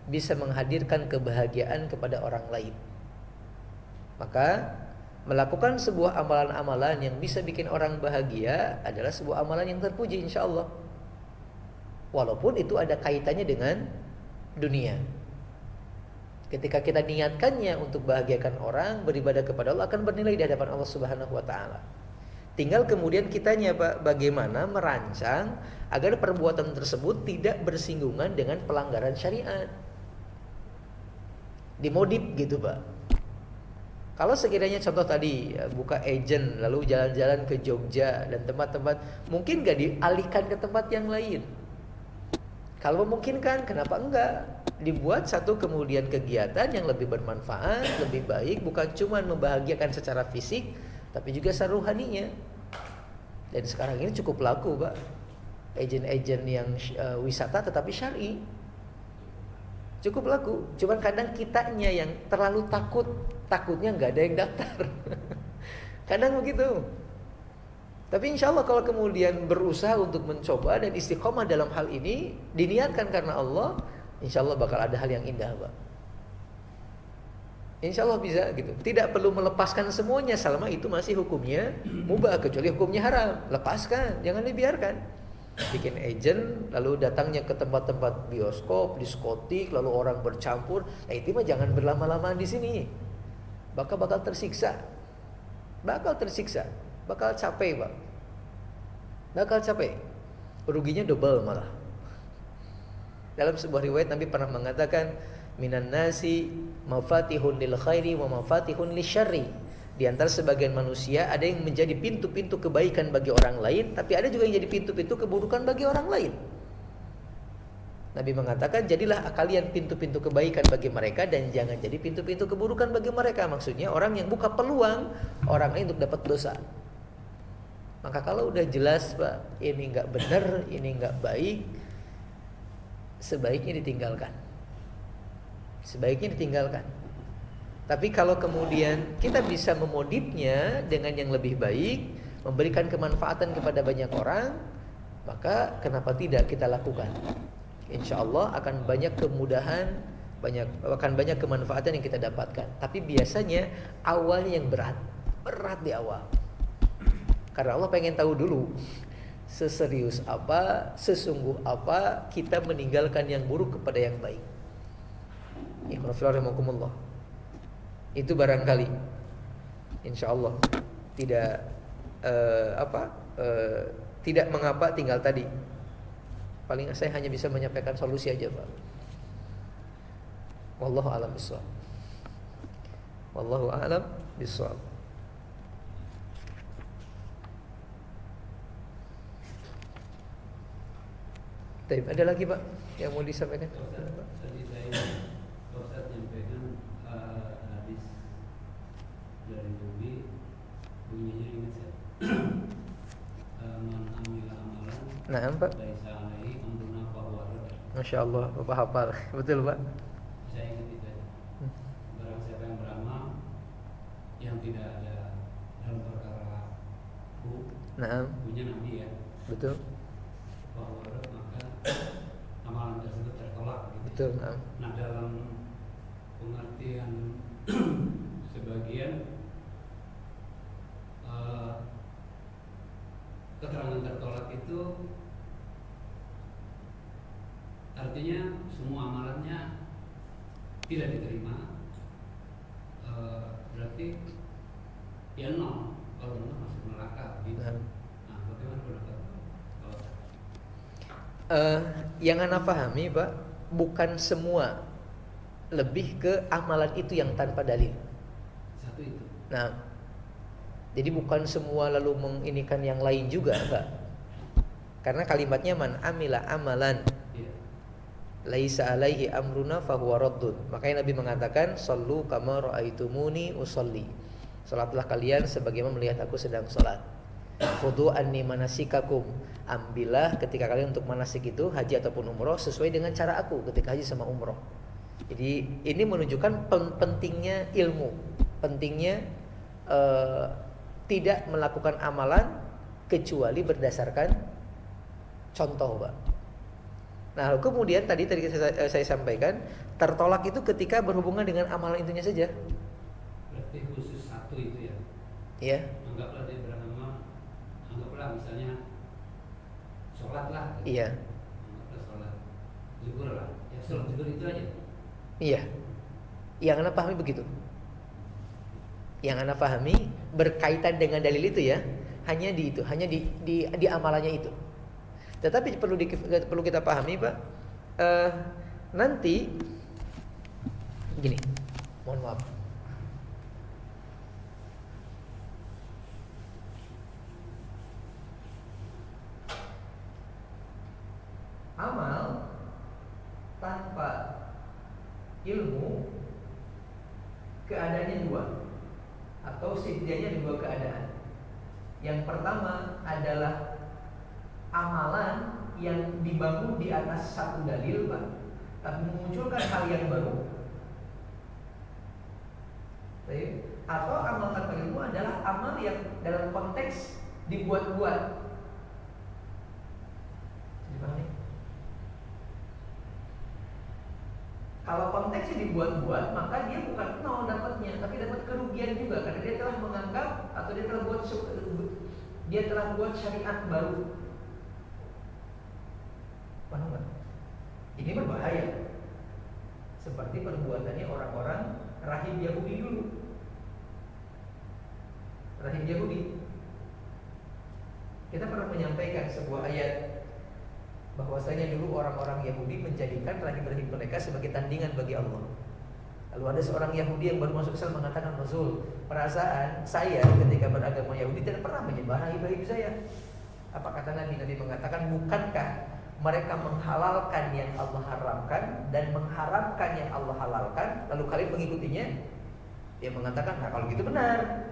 bisa menghadirkan kebahagiaan kepada orang lain. Maka melakukan sebuah amalan-amalan yang bisa bikin orang bahagia adalah sebuah amalan yang terpuji insyaallah. Walaupun itu ada kaitannya dengan dunia. Ketika kita niatkannya untuk bahagiakan orang, beribadah kepada Allah, akan bernilai di hadapan Allah Subhanahu wa taala. Tinggal kemudian kitanya Pak, bagaimana merancang agar perbuatan tersebut tidak bersinggungan dengan pelanggaran syariat. Dimodif gitu Pak. Kalau sekiranya contoh tadi buka agent lalu jalan-jalan ke Jogja dan tempat-tempat, mungkin gak dialihkan ke tempat yang lain? Kalau memungkinkan, kenapa enggak? Dibuat satu kemudian kegiatan yang lebih bermanfaat, lebih baik, bukan cuma membahagiakan secara fisik, tapi juga secara rohaninya. Dan sekarang ini cukup laku Pak, agent-agent yang wisata tetapi syar'i. Cukup laku, cuman kadang kitanya yang terlalu takutnya nggak ada yang daftar. Kadang begitu. Tapi insya Allah kalau kemudian berusaha untuk mencoba dan istiqomah dalam hal ini, diniatkan karena Allah, insya Allah bakal ada hal yang indah Pak. Insya Allah bisa gitu. Tidak perlu melepaskan semuanya selama itu masih hukumnya mubah, kecuali hukumnya haram. Lepaskan, jangan dibiarkan. Bikin agent lalu datangnya ke tempat-tempat bioskop, diskotik, lalu orang bercampur. Nah itu mah jangan berlama-lama di sini. Bakal tersiksa. Bakal capek Pak. Bakal capek. Ruginya double malah. Dalam sebuah riwayat Nabi pernah mengatakan, minan nasi mafatihun lil khairi wa mafatihun lisyarri. Di antara sebagian manusia ada yang menjadi pintu-pintu kebaikan bagi orang lain, tapi ada juga yang jadi pintu-pintu keburukan bagi orang lain. Nabi mengatakan, jadilah kalian pintu-pintu kebaikan bagi mereka dan jangan jadi pintu-pintu keburukan bagi mereka. Maksudnya orang yang buka peluang orang lain untuk dapat dosa. Maka kalau udah jelas Pak, ini nggak benar, ini nggak baik, sebaiknya ditinggalkan. Tapi kalau kemudian kita bisa memodifnya dengan yang lebih baik, memberikan kemanfaatan kepada banyak orang, maka kenapa tidak kita lakukan? Insya Allah akan banyak kemudahan, akan banyak kemanfaatan yang kita dapatkan. Tapi biasanya awalnya yang berat di awal. Karena Allah pengen tahu dulu seserius apa, sesungguh apa kita meninggalkan yang buruk kepada yang baik. Ikhwanullah. Itu barangkali insya Allah tidak mengapa tinggal tadi. Paling saya hanya bisa menyampaikan solusi aja Pak. Wallahu a'lam bishawab. Ada lagi Pak yang mau disampaikan? Tadi saya Ustaz nyampaikan hadis dari Nabi, bunyinya ingat saya. Man amila amalan. Nah, Pak. Laisa alaihi amruna fahuwa radd. Masya Allah, Bapak hafal. Betul Pak. Saya ingat itu aja. Barang siapa yang beramal yang tidak ada dalam perkara punya Nabi ya. Betul. Fahuwa radd, maka amalan tersebut tertolak gitu. Betul. Nah dalam pengertian sebagian keterangan tertolak itu artinya semua amalannya tidak diterima, berarti ya nol, kalau nol masuk neraka gitu. Nah bagaimana pendapat yang Anda pahami Pak, bukan semua, lebih ke amalan itu yang tanpa dalil. Satu itu. Nah, jadi bukan semua lalu menginikan yang lain juga Pak. Karena kalimatnya man amila amalan laisa alaihi amruna fahuwa raddun. Makanya Nabi mengatakan sallu kama raaitumuni usolli. Salatlah kalian sebagaimana melihat aku sedang salat. Khudhu anni manasikakum. Ambillah ketika kalian untuk manasik itu haji ataupun umroh sesuai dengan cara aku ketika haji sama umroh. Jadi ini menunjukkan pentingnya ilmu, pentingnya tidak melakukan amalan kecuali berdasarkan contoh, Pak. Nah, kemudian tadi saya sampaikan tertolak itu ketika berhubungan dengan amalan intinya saja. Berarti khusus satu itu ya? Iya. Anggaplah dia beragama, anggaplah misalnya sholat lah. Iya. Anggaplah sholat zuhur lah. Ya sholat zuhur itu aja. Iya. Yang Anda pahami begitu. Yang Anda pahami berkaitan dengan dalil itu ya, hanya di itu, hanya di amalannya itu. Tetapi perlu kita pahami, Pak. Nanti gini. Mohon maaf. Amal tanpa ilmu keadaannya dua, atau setidaknya dua keadaan. Yang pertama adalah amalan yang dibangun di atas satu dalil, Pak, tapi memunculkan hal yang baru. Atau amal tanpa ilmu adalah amal yang dalam konteks dibuat-buat. Dipahami? Kalau konteksnya dibuat-buat, maka dia bukan nol dapatnya, tapi dapat kerugian juga karena dia telah menganggap atau dia telah buat syariat baru. Paham nggak? Ini berbahaya. Seperti perbuatannya orang-orang rahib Yahudi dulu. Rahib Yahudi. Kita pernah menyampaikan sebuah ayat bahwasanya dulu orang-orang Yahudi menjadikan rahib-rahib mereka sebagai tandingan bagi Allah. Lalu ada seorang Yahudi yang baru masuk Islam mengatakan, Rasul, perasaan saya ketika beragama Yahudi tidak pernah menyembah rahib-rahib saya. Apa kata Nabi? Nabi mengatakan, bukankah mereka menghalalkan yang Allah haramkan dan mengharamkan yang Allah halalkan, lalu kalian mengikutinya? Dia mengatakan, nah kalau gitu benar.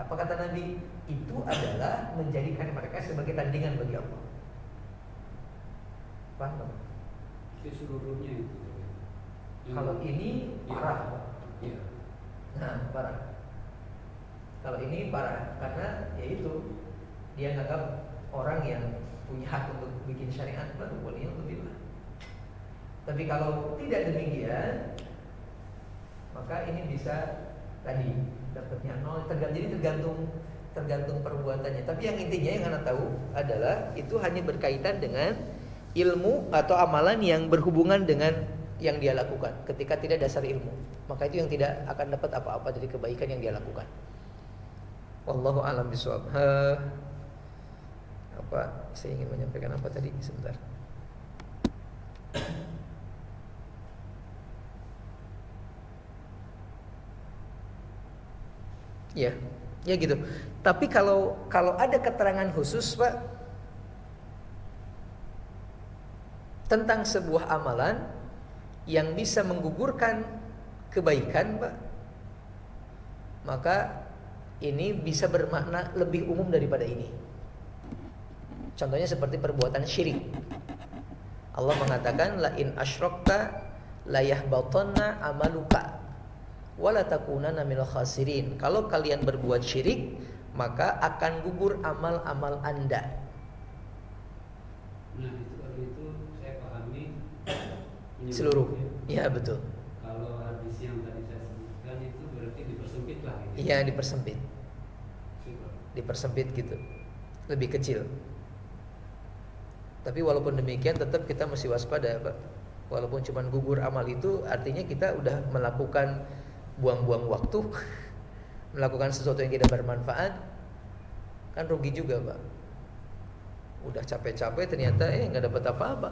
Apa kata Nabi? Itu adalah menjadikan mereka sebagai tandingan bagi Allah. Paham? Itu seluruhnya itu. Kalau ini parah. Iya. Nah, parah. Kalau ini parah karena yaitu dia nganggap orang yang punya hak untuk bikin syariat baru boleh untuk bilang. Tapi kalau tidak demikian, maka ini bisa tadi dapatnya nol. Jadi tergantung perbuatannya. Tapi yang intinya yang Anda tahu adalah itu hanya berkaitan dengan ilmu atau amalan yang berhubungan dengan yang dia lakukan. Ketika tidak dasar ilmu, maka itu yang tidak akan dapat apa-apa dari kebaikan yang dia lakukan. Wallahu a'lam bishawab. Apa saya ingin menyampaikan apa tadi? Sebentar. Ya gitu. Tapi kalau ada keterangan khusus, Pak, tentang sebuah amalan yang bisa menggugurkan kebaikan, Pak, maka ini bisa bermakna lebih umum daripada ini. Contohnya seperti perbuatan syirik. Allah mengatakan, la in asyrakta la yahbatanna amaluka wa la takunanna minal khasirin. Kalau kalian berbuat syirik, maka akan gugur amal-amal Anda. Nah, itu saya pahami seluruh. Ya, betul. Kalau hadis yang tadi saya sebutkan itu berarti dipersempit lah gitu. Iya, dipersempit. Dipersempit gitu. Lebih kecil. Tapi walaupun demikian tetap kita mesti waspada, Pak. Walaupun cuma gugur amal itu artinya kita udah melakukan buang-buang waktu, melakukan sesuatu yang tidak bermanfaat. Kan rugi juga, Pak. Udah capek-capek ternyata nggak dapat apa-apa.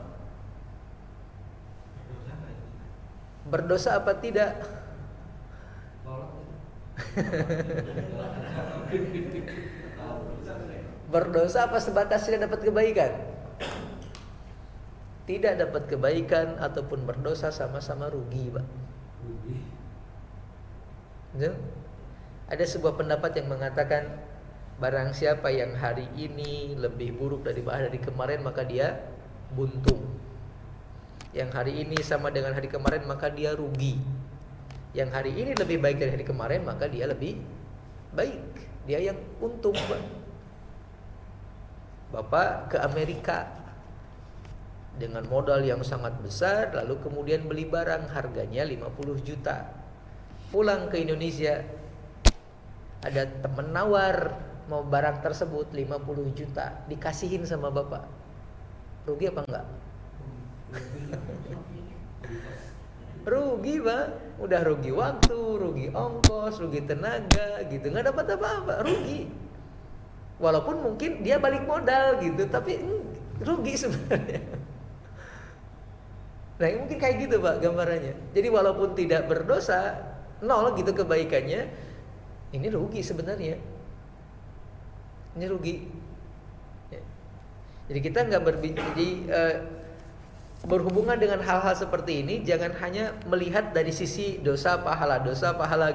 Berdosa apa tidak? Berdosa apa sebatas tidak dapat kebaikan? Tidak dapat kebaikan ataupun berdosa sama-sama rugi, Pak. Rugi. Ada sebuah pendapat yang mengatakan Barang siapa yang hari ini lebih buruk daripada hari kemarin, maka dia buntung. Yang hari ini sama dengan hari kemarin, maka dia rugi. Yang hari ini lebih baik dari hari kemarin, maka dia lebih baik. Dia yang untung, Pak. Bapak ke Amerika dengan modal yang sangat besar, lalu kemudian beli barang harganya 50 juta. Pulang ke Indonesia, ada temen nawar mau barang tersebut 50 juta, dikasihin sama bapak. Rugi apa enggak? Rugi, Pak. Udah rugi waktu, rugi ongkos, rugi tenaga gitu, nggak dapat apa-apa, rugi. Walaupun mungkin dia balik modal gitu, tapi rugi sebenarnya. Nah, mungkin kayak gitu, Pak, gambarannya. Jadi walaupun tidak berdosa, nol gitu kebaikannya, ini rugi sebenarnya. Ini rugi. Ya. Jadi kita nggak berhubungan dengan hal-hal seperti ini, jangan hanya melihat dari sisi dosa pahala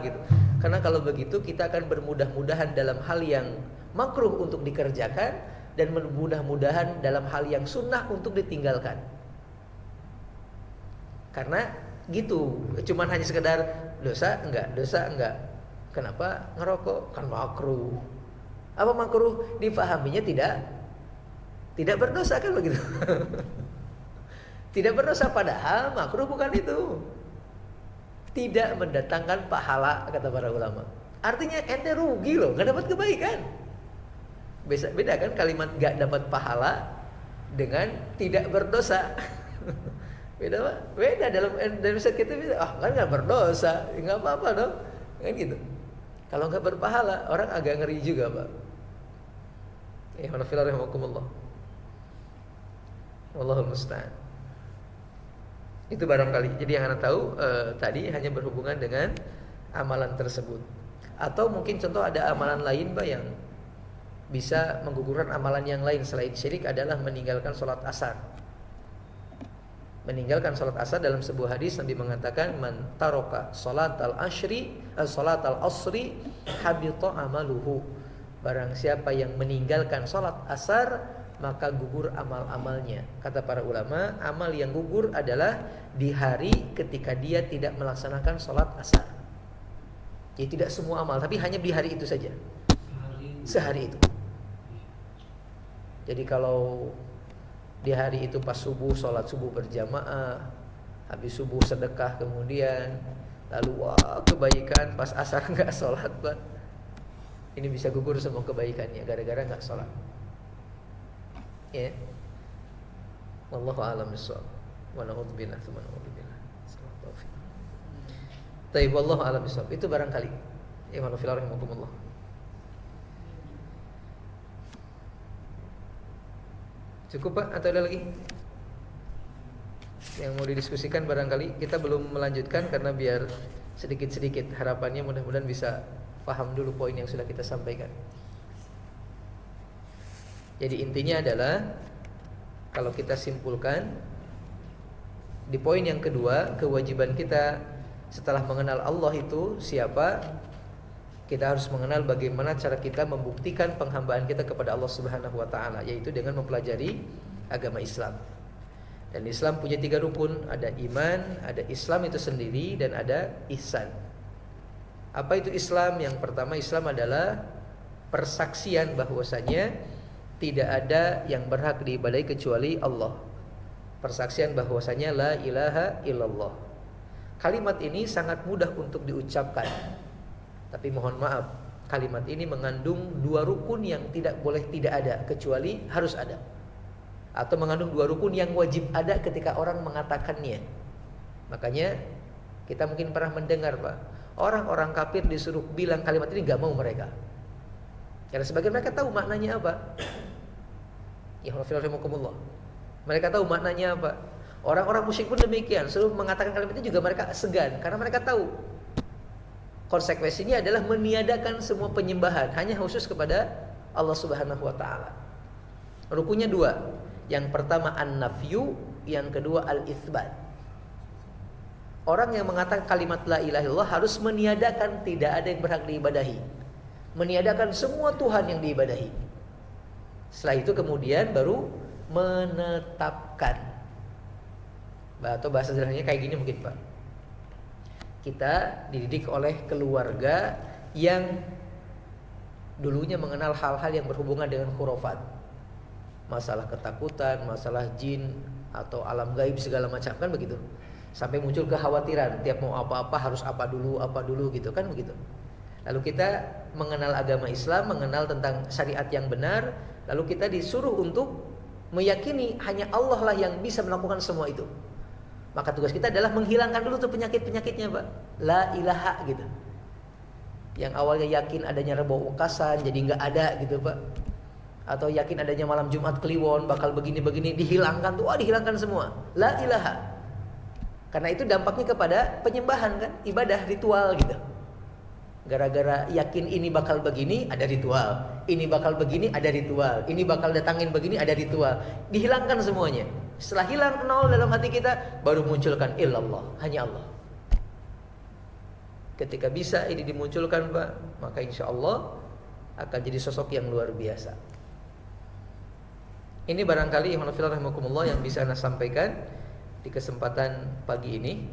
gitu. Karena kalau begitu kita akan bermudah-mudahan dalam hal yang makruh untuk dikerjakan dan mudah-mudahan dalam hal yang sunnah untuk ditinggalkan. Karena gitu, cuman hanya sekedar dosa enggak. Kenapa? Ngerokok kan makruh. Apa makruh? Dipahaminya tidak berdosa kan begitu. Tidak berdosa, padahal makruh bukan itu. Tidak mendatangkan pahala kata para ulama. Artinya ente rugi loh, nggak dapat kebaikan. Beda kan kalimat nggak dapat pahala dengan tidak berdosa. Beda, Pak. Beda dalam set kita bisa. Kan nggak berdosa, nggak apa-apa dong, kan gitu. Kalau nggak berpahala, orang agak ngeri juga, Pak. Ya, rahimahumullah. Wallahul musta'an. Itu barangkali. Jadi yang Anda tahu tadi hanya berhubungan dengan amalan tersebut. Atau mungkin contoh ada amalan lain, Pak, yang bisa menggugurkan amalan yang lain selain syirik adalah meninggalkan sholat asar. Meninggalkan sholat asar, dalam sebuah hadis Nabi mengatakan, man taraka sholatal asri habita amaluhu. Barang siapa yang meninggalkan sholat asar, maka gugur amal-amalnya. Kata para ulama, amal yang gugur adalah di hari ketika dia tidak melaksanakan sholat asar. Jadi tidak semua amal, tapi hanya di hari itu saja. Sehari itu. Jadi kalau di hari itu pas subuh sholat subuh berjamaah, habis subuh sedekah kemudian, lalu wah kebaikan, pas asar nggak sholat, Pak, ini bisa gugur semua kebaikannya gara-gara nggak sholat. Ya, wallahu a'lam bishawab. Wa na'udzubillah tsumma na'udzubillah. Taib, wallahu a'lam bishawab. Itu barangkali. Ya, wa fil rahimakumullah. Cukup, Pak, atau ada lagi yang mau didiskusikan? Barangkali kita belum melanjutkan karena biar sedikit-sedikit, harapannya mudah-mudahan bisa paham dulu poin yang sudah kita sampaikan. Jadi intinya adalah, kalau kita simpulkan di poin yang kedua, kewajiban kita setelah mengenal Allah itu siapa, kita harus mengenal bagaimana cara kita membuktikan penghambaan kita kepada Allah Subhanahu wa taala, yaitu dengan mempelajari agama Islam. Dan Islam punya 3 rukun, ada iman, ada Islam itu sendiri, dan ada ihsan. Apa itu Islam? Yang pertama, Islam adalah persaksian bahwasanya tidak ada yang berhak diibadahi kecuali Allah. Persaksian bahwasanya la ilaha illallah. Kalimat ini sangat mudah untuk diucapkan, tapi mohon maaf, kalimat ini mengandung 2 rukun yang tidak boleh tidak ada, kecuali harus ada. Atau mengandung 2 rukun yang wajib ada ketika orang mengatakannya. Makanya kita mungkin pernah mendengar, Pak, orang-orang kafir disuruh bilang kalimat ini, gak mau mereka. Karena sebagian mereka tahu maknanya apa. Ya Allah, mereka tahu maknanya apa. Orang-orang musyrik pun demikian, suruh mengatakan kalimat ini juga mereka segan, karena mereka tahu konsekuensinya adalah meniadakan semua penyembahan, hanya khusus kepada Allah Subhanahu wa taala. Rukunnya 2. Yang pertama an-nafyu, yang kedua al-itsbat. Orang yang mengatakan kalimat la ilaha illallah harus meniadakan tidak ada yang berhak diibadahi. meniadakan semua Tuhan yang diibadahi. Setelah itu kemudian baru menetapkan. Atau bahasa sederhananya kayak gini mungkin Pak. Kita dididik oleh keluarga yang dulunya mengenal hal-hal yang berhubungan dengan khurafat, masalah ketakutan, masalah jin atau alam gaib segala macam, kan begitu. Sampai muncul kekhawatiran tiap mau apa-apa harus apa dulu gitu, kan begitu. Lalu kita mengenal agama Islam, mengenal tentang syariat yang benar, lalu kita disuruh untuk meyakini hanya Allah lah yang bisa melakukan semua itu. Maka tugas kita adalah menghilangkan dulu tuh penyakit-penyakitnya Pak. La ilaha gitu. Yang awalnya yakin adanya Rebo Wekasan jadi nggak ada gitu Pak. Atau yakin adanya malam Jumat Kliwon bakal begini-begini, dihilangkan tuh, dihilangkan semua. La ilaha. Karena itu dampaknya kepada penyembahan kan, ibadah ritual gitu. Gara-gara yakin ini bakal begini, ada ritual. Ini bakal begini, ada ritual. Ini bakal datangin begini, ada ritual. Dihilangkan semuanya. Setelah hilang nol dalam hati kita, baru munculkan illallah, hanya Allah. Ketika bisa ini dimunculkan Pak, maka insya Allah akan jadi sosok yang luar biasa. Ini barangkali yang bisa Anda sampaikan di kesempatan pagi ini.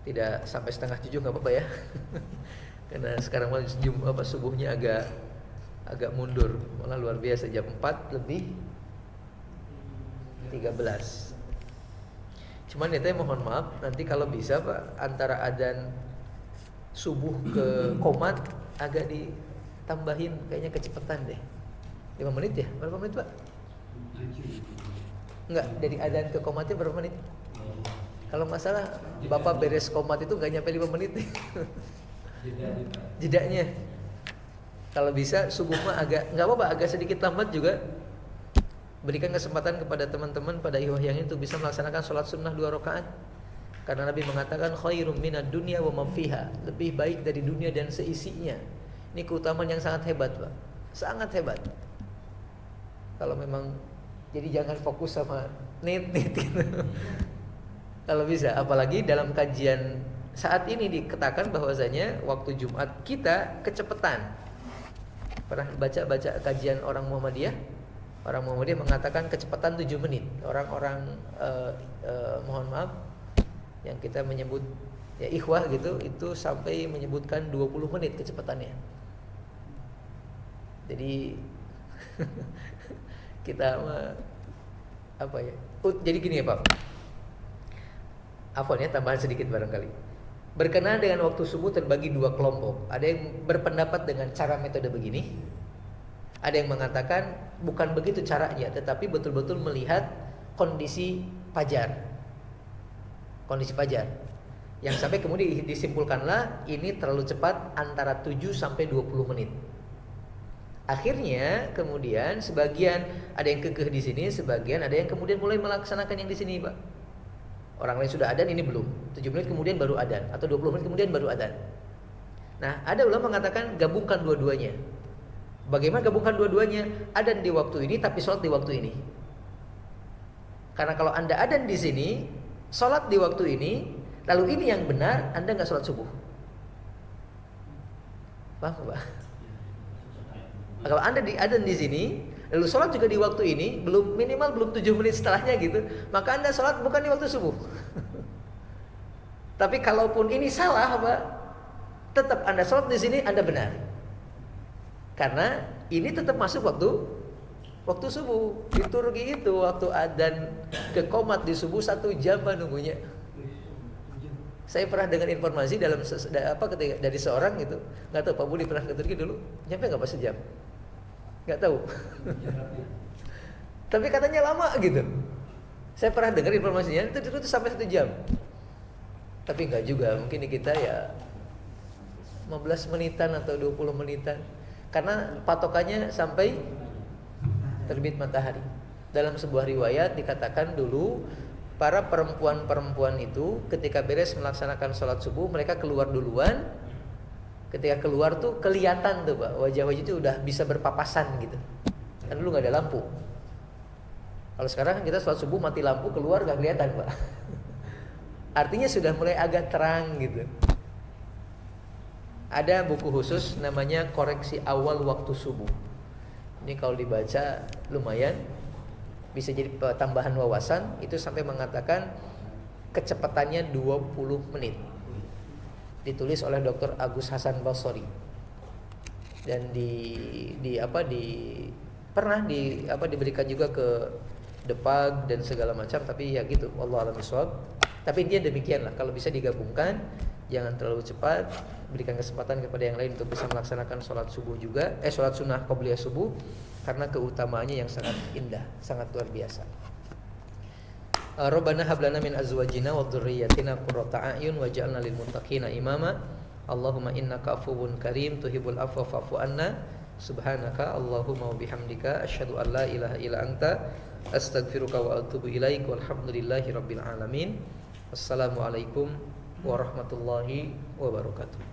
Tidak sampai 6:30 nggak apa-apa ya. Karena sekarang subuhnya agak mundur, malah luar biasa jam 4:13. Cuman ya mohon maaf, nanti kalau bisa Pak, antara adzan subuh ke qomat agak ditambahin, kayaknya kecepatan deh. 5 menit ya? Berapa menit Pak? Enggak, dari adzan ke qomatnya berapa menit? Kalau nggak salah Bapak beres qomat itu nggak nyampe 5 menit nih. Jedanya. Kalau bisa subuh mah nggak apa-apa, agak sedikit lambat juga. Berikan kesempatan kepada teman-teman pada ikhwah yang itu bisa melaksanakan sholat sunnah 2 rakaat. Karena Nabi mengatakan khairum minad dunya wa ma fiha, lebih baik dari dunia dan seisinya. Ini keutamaan yang sangat hebat, Pak. Sangat hebat. Kalau memang jadi jangan fokus sama nit gitu. Kalau bisa, apalagi dalam kajian saat ini dikatakan bahwasanya waktu Jumat kita kecepatan. Pernah baca kajian orang Muhammadiyah? Orang Muhammadiyah mengatakan kecepatan 7 menit. Orang-orang mohon maaf yang kita menyebut ya ikhwah gitu, itu sampai menyebutkan 20 menit kecepatannya. Jadi kita apa ya? Jadi gini ya, Pak. Afwan ya, tambahan sedikit barangkali. Berkenaan dengan waktu subuh terbagi 2 kelompok. Ada yang berpendapat dengan cara metode begini. Ada yang mengatakan bukan begitu caranya, tetapi betul-betul melihat kondisi fajar. Kondisi fajar. Yang sampai kemudian disimpulkanlah ini terlalu cepat, antara 7 sampai 20 menit. Akhirnya kemudian sebagian ada yang kekeh di sini, sebagian ada yang kemudian mulai melaksanakan yang di sini, Pak. Orang lain sudah adzan, ini belum. 7 menit kemudian baru adzan, atau 20 menit kemudian baru adzan. Nah, ada ulama mengatakan gabungkan dua-duanya. Bagaimana gabungkan dua-duanya? Adzan di waktu ini tapi sholat di waktu ini. Karena kalau Anda adzan di sini, sholat di waktu ini, lalu ini yang benar, Anda nggak sholat subuh. Paham, Pak? Kalau Anda adzan di sini, lalu sholat juga di waktu ini, minimal belum 7 menit setelahnya gitu, maka Anda sholat bukan di waktu subuh. Tapi kalaupun ini salah, Pak, tetap Anda sholat di sini, Anda benar. Karena ini tetap masuk waktu subuh. Di Turki itu waktu adzan ke qomat di subuh 1 jam Pak nunggunya. Saya pernah dengar informasi ketika dari seorang gitu, nggak tahu Pak Budi pernah ke Turki dulu, nyampe nggak pas sejam? Nggak tahu. Tapi katanya lama gitu. Saya pernah dengar informasinya itu sampai 1 jam. Tapi nggak juga, mungkin di kita ya 15 menitan atau 20 menitan. Karena patokannya sampai terbit matahari. Dalam sebuah riwayat dikatakan dulu para perempuan-perempuan itu ketika beres melaksanakan sholat subuh, mereka keluar duluan. Ketika keluar tuh kelihatan tuh, Pak, wajah-wajah itu udah bisa berpapasan gitu. Kan dulu nggak ada lampu. Kalau sekarang kita sholat subuh mati lampu, keluar nggak kelihatan, Pak. Artinya sudah mulai agak terang gitu. Ada buku khusus namanya koreksi awal waktu subuh. Ini kalau dibaca lumayan bisa jadi tambahan wawasan. Itu sampai mengatakan kecepatannya 20 menit. Ditulis oleh Dr. Agus Hasan Basri. Dan diberikan juga ke Depag dan segala macam, tapi ya gitu, wallahu a'lam bishawab. Tapi intinya demikian lah, kalau bisa digabungkan, jangan terlalu cepat, berikan kesempatan kepada yang lain untuk bisa melaksanakan sholat subuh juga, sholat sunnah qobliyah subuh, karena keutamaannya yang sangat indah, sangat luar biasa. Rabbana hab lana min azwajina wa dhurriyyatina qurrata a'yun waj'alna lil muttaqina imama. Allahumma innaka afuwun karim tuhibbul afwa fa'fu anna. Subhanaka Allahumma wa bihamdika asyhadu an la ilaha illa anta astaghfiruka wa atubu ilaik. Walhamdulillahi rabbil alamin. Wassalamualaikum warahmatullahi wabarakatuh.